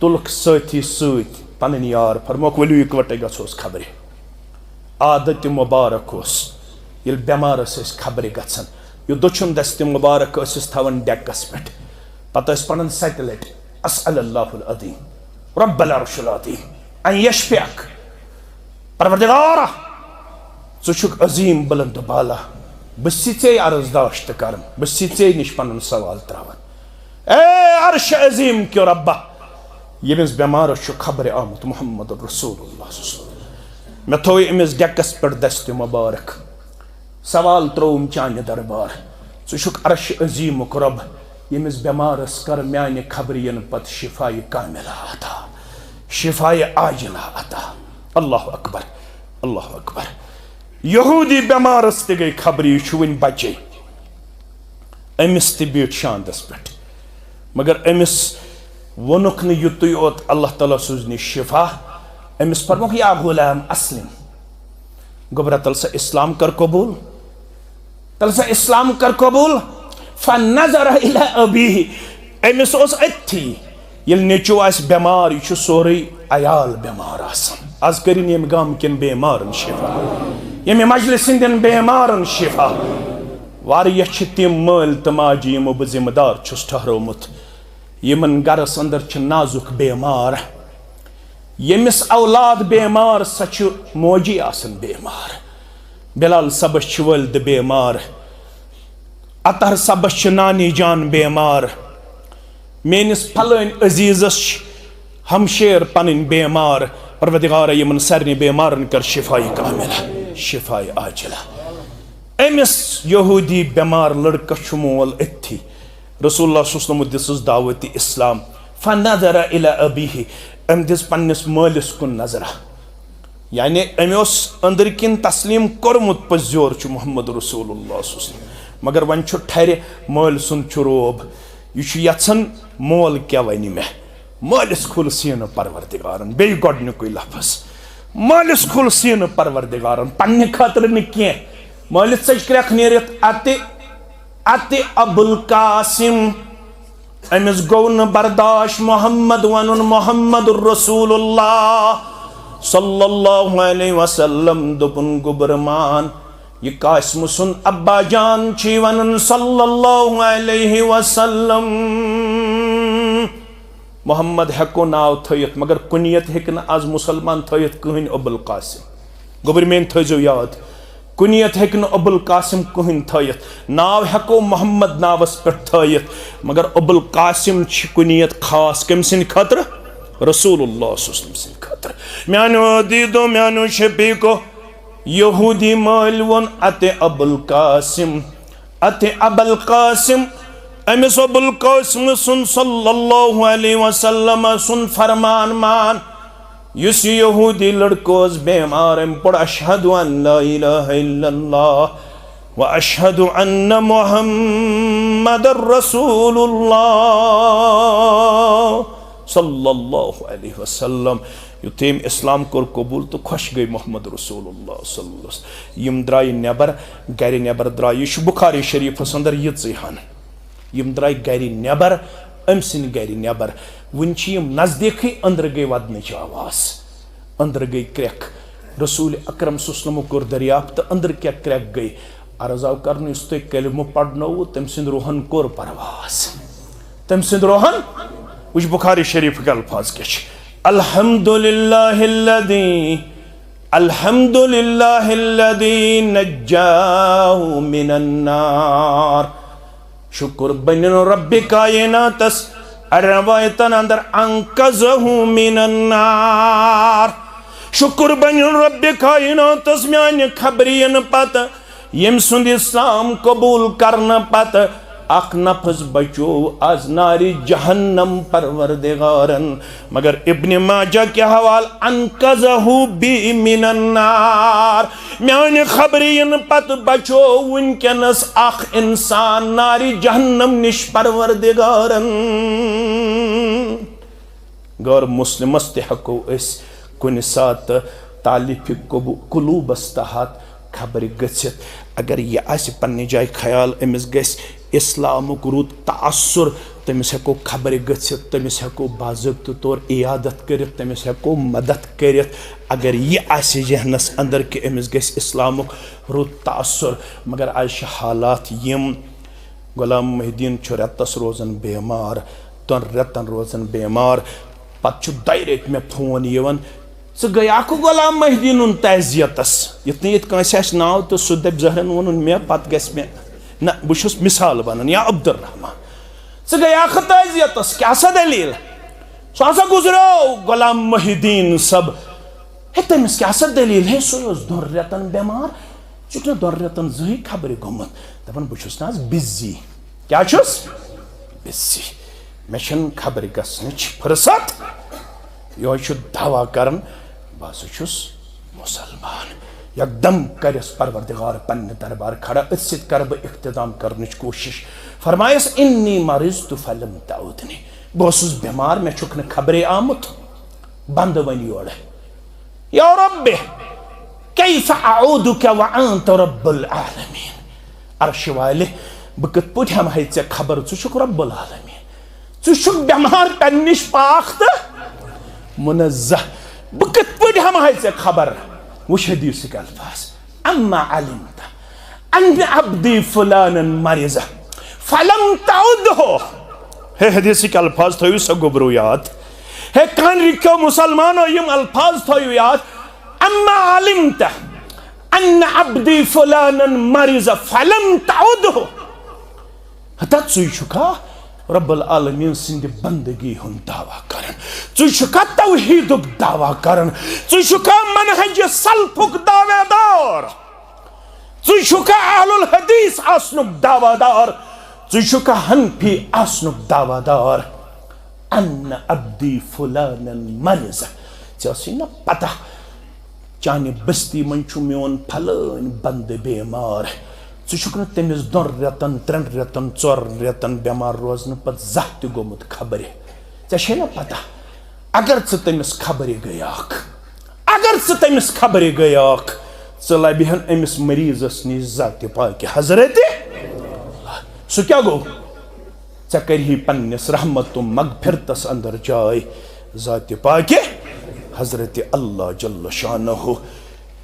तुलक सती पन यार फरमोक वलू इकवटे गस खबर आदत मुबारक ये बेमार खबर गन यह दछुन दस्त मुबारक थवन डेकस पे पत पढ़न 7 लट अस्अलुल्लाहुल अज़ीम रब्बुल अर्शिल अज़ीम अन यशफिअक परवरदिगार ज़ुक अज़ीम बुलंद बाला बस अर्जदाश्त कर बस नश पन सवाल त्रावन ए अर्श अज़ीम क्यों रब्बा यमिस बेमार खबर आमुत मोहम्मद रसूलुल्लाह मे थो अमिस डेकस पे दस्त मुबारक सवाल त्रोम चान दरबार षुक अर्श अजीमुक रब यमिस बेमारस कर म्यान खबरियन पत शिफाए कामिला अता शिफाए आजिला अता। अल्लाह अकबर अल्लाह अकबर। यहूदी बेमारस ते गई खबरी वन बचे अमिस ते बीठ शांदस पे मगर अमिस वनुक न युत योत अल्लाह ताला सुजनी शिफा अमिस फरमुक या गुलाम अस्लिम गोबरा तलसा इस्लाम कर कबूल तलसा इस्लाम कर कबूल फनज़र इला अबीही अमिस ओस अथी येल नेचो आस बेमार यह सोरे अयाल बेमार आसन आज करिन यम गाम किन बेमारन शिफा यम मजलिस दिन बेमारन शिफा वारिया छ तिम मल तमाजी यमो बह जिम्मेदार छुस ठहरोमुत यमन गरस अंदर छ नाजुक बेमार यमिस औलाद बेमार सच मोजी आसन बेमार बिलाल सबस छ वल्द बेमार अतर सबस छ नानी जान बेमार मेनिस फलन अजीजस हमशेर पन बेमार परवदिगार यमन सरनी बेमारन कर शिफाई कामिला शिफाई आजिला। अमिस यहूदी बेमार लड़का मोल अथी रसूलुल्लाह सल्लल्लाहु अलैहि वसल्लम दिस दावत इस्लाम फनज़र इला अबीही अम दिस पन्निस मालिस कुन नजरा यानी अमोस अंदर किन तस्लीम कोरमुत पजोर छु मोहम्मद रसूलुल्लाह सल्लल्लाहु अलैहि वसल्लम मगर वन छु ठहरे माल सुन छु रोब यह यछन मोल क्या वनी मे मालिस खुल सीन परवरदिगारन बे गोडनुक लफ्ज मालिस खुल सीन परवरदिगारन पन्ने खातर न के मालिस सच क्रख नेरित अते अबुल कासिम अमिस गो न बर्दाश्त मोहम्मद वनुन मोहम्मद रसूलुल्लाह सल्लल्लाहु अलैहि वसल्लम दोपुन गुबरमान यह कासिम सुन अब्बा जान छी वनुन सल्लल्लाहु अलैहि वसल्लम मोहम्मद हेको नाव थयत मगर कुनियत हेक न आज मुसलमान थयत कहन अबुल कासिम गोबर मेन थजो याद कुनियत हेक न अबुल कासिम कहन थयत नाव हेको मोहम्मद नावस पे थयत मगर अबुल कासिम छ कुनियत खास कम सिन खतर रसूलुल्लाह सल्लल्लाहु अलैहि वसल्लम खतर म्यानो दीदो म्यानो शफीको यहूदी माल वन अते अबुल कासिम अते अबुल कासिम अमिस अबुल कासिम सुन सल्लल्लाहु अलैहि वसल्लम सुन फरमान मान युस यहूदी लड़कोस बेमार पढ़ अशहदु अन ला इलाहा इल्लल्लाह व अशहदु अन्न मुहम्मदर रसूलुल्लाह सल्लल्लाहु अलैहि वसल्लम युतेम इस्लाम कोर कबूल तो खुश गई मोहम्मद रसूलुल्लाह सल्लल्लाहु अलैहि वसल्लम यम द्राय नेबर गर नेबर द्राय यह बुखारी शरीफ अंदर यन यम द्राय गर नेबर अम सिन गर नेबर वन नजदीक अंदर गई वदनच आवाज अंदर गई क्रैक रसूल अकरम सल्लल्लाहु कोर दरियाफ्त तो अंदर क्या क्रैक गई अर्ज आव कर तुम कलमो पढ़नो तम सिंद रूहन कोर परवास तम सिंद रूहन वुच बुखारी शरीफ के अल्फाज क्या अल्हम्दुलिल्लाहिल्लज़ी नज्जाहु मिनन्नार शुक्र बनिन रब्बि कायनातस रवायतन अंदर अंकज़हु मिनन्नार शुक्र बनिन रब्बि कायनातस म्यान खबरियन पत यम सुंद इस्लाम कबूल करन पत अख नफस बचो आज नारी जहन्नम परवरदिगारन मगर इब्न माजा के हवाल अनकज़हु बि मिनन्नार म्यान खबरियन पत बचो वनकनस अख इंसान नारी जहन्नम निश परवरदिगारन गौर मुस्लिमस ते हको इस कुन सात तालिफ कुलूबस तहत खबर गसित अगर यह आसि पन्ने जाय ख्याल अमिस गस इस्लामुक रूत तासुर तमिस हेको खबर गसित तमिस हेको बाज़ाब्त तौर इयादत करित तमिस हेको मदद करित अगर यह आसि जहनस अंदर कि अमिस गस इस्लामुक रूत तासुर मगर आज हालात यम गुलाम मुहिद्दीन छु रेतस रोजन बेमार तन रेतन रोजन बेमार पत डायरेक्ट मे फोन यवन गया गुलाम मुहिद्दीन तज़ियतस ये कंस नाव तो सह दप जहरन वोन मे पत गस मे ना बहुत मिसाल वन या अब्दुर्रहमान गया तज़ियतस क्या दलील सह गुजरो गुलाम मुहिद्दीन सब है तमिस क्या दलील है सह दोन रेतन बेमार चुक ना दोन रेतन जही खबर गोमुत दपन बुछुस ना बिजी क्या छुस बिजी मेशन खबर गसनच फुर्सत यो छु दावा करन बस छुस मुसलमान एकदम करस परवरदिगार पन्ने दरबार खड़ा इज्जत कर ब इख्तिदाम करने कोशिश फरमायस इन्नी मरिज़तु फलम ताउदनी बसुस बीमार मे छुक न खबरे आमुत बंद वन योड़ या रब्बे कैफ अऊदुका व अंत रब्बुल आलमीन अर्श वाले ब कत पट हम है चे खबर छु शुक्र रब्बुल आलमीन छु शुक बीमार तन्निश पाक त मुनज़्ज़ह ब कत पट हम है चे खबर वश हदीस के अल्फाज अम्मा अलिमत अन अब्दी फलानन मरिज़ फलम ताउदहु हे हदीस के अल्फाज थयो स गोबरो याद हे कान रिको मुसलमानो यम अल्फाज थयो याद अम्मा अलिमत अन अब्दी फलानन मरिज़ फलम ताउदहु हता चुका रब्बुल आलमीन सिंध बंदगी हुन दावा करन चुका तौहीदुक दावा करन चुका मनहज सल्फुक दावेदार चुका अहलुल हदीस आसनुक दावादार चुका हनफी आसनुक दावादार अन्न अब्दी फुलानन मरिज़ चसी न पता चाने बस्ती मन छु मेन फलन बंद बीमार चुक न तमिस दोन रेतन त्रेन रेतन चोर रेतन बीमार रोजन पत जह गोमुत खबर ऐ न पता अगर तमिस खबर गयाक अगर तमिस खबर गयाक लबहन अमिस मरीजस निश ज़ात पाक हजरत सह क्या गो ऐ करही पन्निस रहमत मगफिरतस अंदर जाय ज़ात पाक हजरत अल्लाह जल्ल शानहु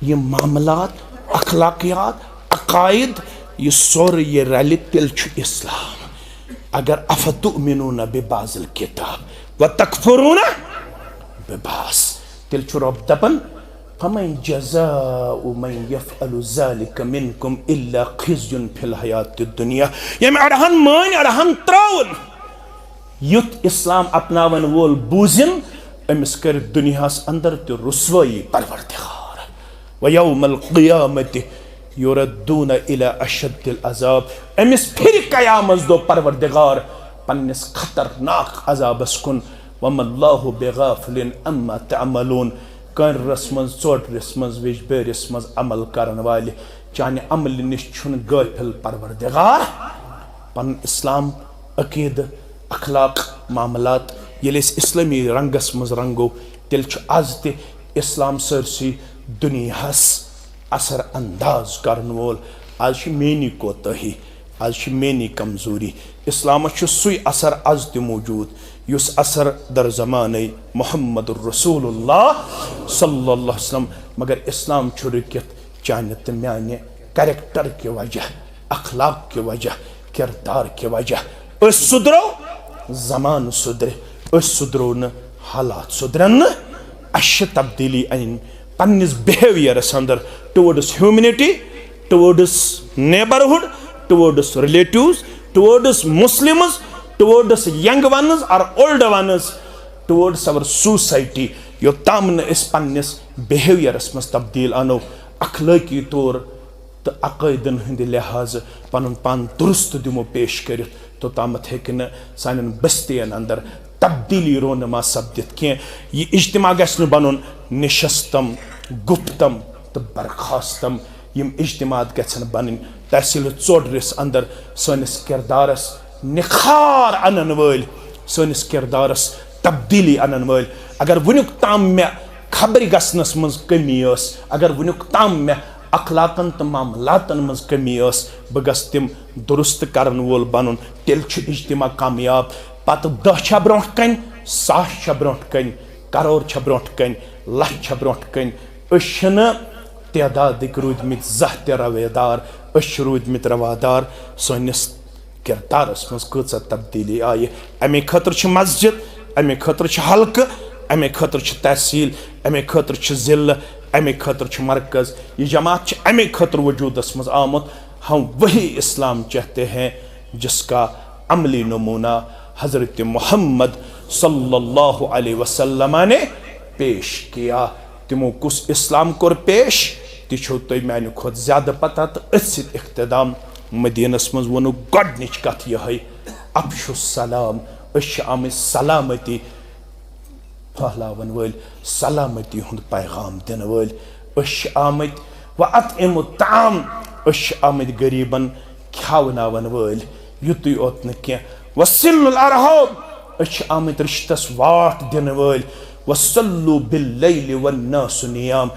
ये मामलात अखलाकियात अकायद ये सोर ये रैली तिल इस्लाम अगर अफतुमिनून बिबाज़िल किताब व तकफुरून बिबाज़ तिल रब दपन फमन जज़ाउ मन यफ़अलु ज़ालिक मिनकुम इल्ला खिज़्युन फिल हयातिद दुनिया यम अड़हन मान अड़हन त्राउन युत इस्लाम अपनावन वोल बूजिन अमिस कर दुनियास अंदर तो रुसवाई परवरदिगार व यौमल क़ियामति युरद्दून इला अशद्दिल अज़ाब अमिस फिर क़यामत दो परवरदिगार पन्निस खतरनाक अज़ाबस कुन वमल्लाहु बिगाफ़िलिन अम्मा तअमलून कर रस्मज चोट रस्मज विज बेरिस्मज अमल करन वाले चाने अमल निश छुन गाफिल परवरदिगार पन इस्लाम अकीद अखलाक मामलात ये इस्लामी रंगस मज रंगो तिल आज ते इस्लाम सरसी दुनियास असर अंदाज करन वोल आज मेनी कोताही आज मेनी कमजोरी इस्लाम सुई असर आज ते मौजूद युस असर दर ज़माने मुहम्मदुर रसूलुल्लाह सल्लल्लाहु अलैहि वसल्लम मगर इस्लाम रुकित चाने तो माने कैरेक्टर के वजह अखलाक के वजह किरदार के वजह सुधरो जमान सुधरे सुधरो न हालात सुधरन अश तब्दीली अन पन्निस बिहेवियरस अंदर towards humanity towards neighbourhood towards relatives towards Muslims towards young ones or older ones, towards our society, यो तामन इस पन्निस बिहेवियरस मस तब्दील आनो अखलाकी तौर तो अकायदन हंद लिहाज पन पान दुरुस्त दिमो पेश कर तो तामत हेकन सान बस्तियन अंदर तब्दीली रोनमा सब्दित क्या ये इज्तिमा गस्न बनन निशस्तम गुप्तम तो बरखास्तम यम इज्तिमात गसन बनन तहसील चोडरिस अंदर सनिस किरदारस निखार अनन वल सनिस किरदारस तब्दीली अनन वल अगर वनुक ताम मे खबर गसनस मज कमी अगर वनुक ताम मे अखलाकन तो मामलातन मज कमी बह गस तिम दुरुस्त करन वोल बनन तेल इज्तिमा कामयाब पत 10 ब्रोह कन 100 ब्रोह कन करोड़ ब्रोह कन लक्ष ब्रोह कन तदादिक रूदमित जह ते रवेदार रूदमित रवादार सनिस किरदारस मज कचा तब्दीली आये अमे खतर मस्जिद अमे खतर हल्क अमे खतर तहसील अमे खतर जिला अमे खतर मरकज ये जमात अमे खतर वजूदस मज आमुत हम वही इस्लाम चाहते हैं जिसका अमली नमूना हज़रत मोहम्मद सल्लल्लाहु अलैहि वसल्लम ने पेश किया तिमो कुस इस्लाम कोर पेश छो तुम माने खोत ज्यादा पता तो अथ इख्तिदाम मदीनस मज वोनु गडनिच कथ यही अफशु सलाम आम सलामती फहलावन वल सलामती हुंद पैगाम दिन वल आमत व अतइमु ताम आमत गरीबन खावनावन वल युत योत न कह वसिलुल अरहम आमत रिश्तस वाट दिन वल वसल्लु बिल्लैलि वन्नासु नियाम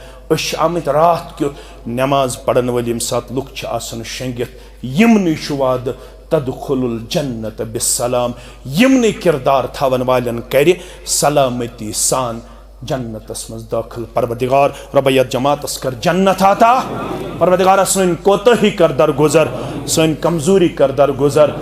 आमत रात क्यो नमाज पढ़न वल यम सात लुक छ आसन शंगित यमनि शुवाद तदखुलुल जन्नत बिस्सलाम यमनि किरदार थावन वालन करे सलामती सान जन्नतस मज दाखिल परवरदिगार रबैयत जमातस कर जन्नत आता परवरदिगार सन कोताही कर दर गुजर सन कमजोरी कर दर गुजर।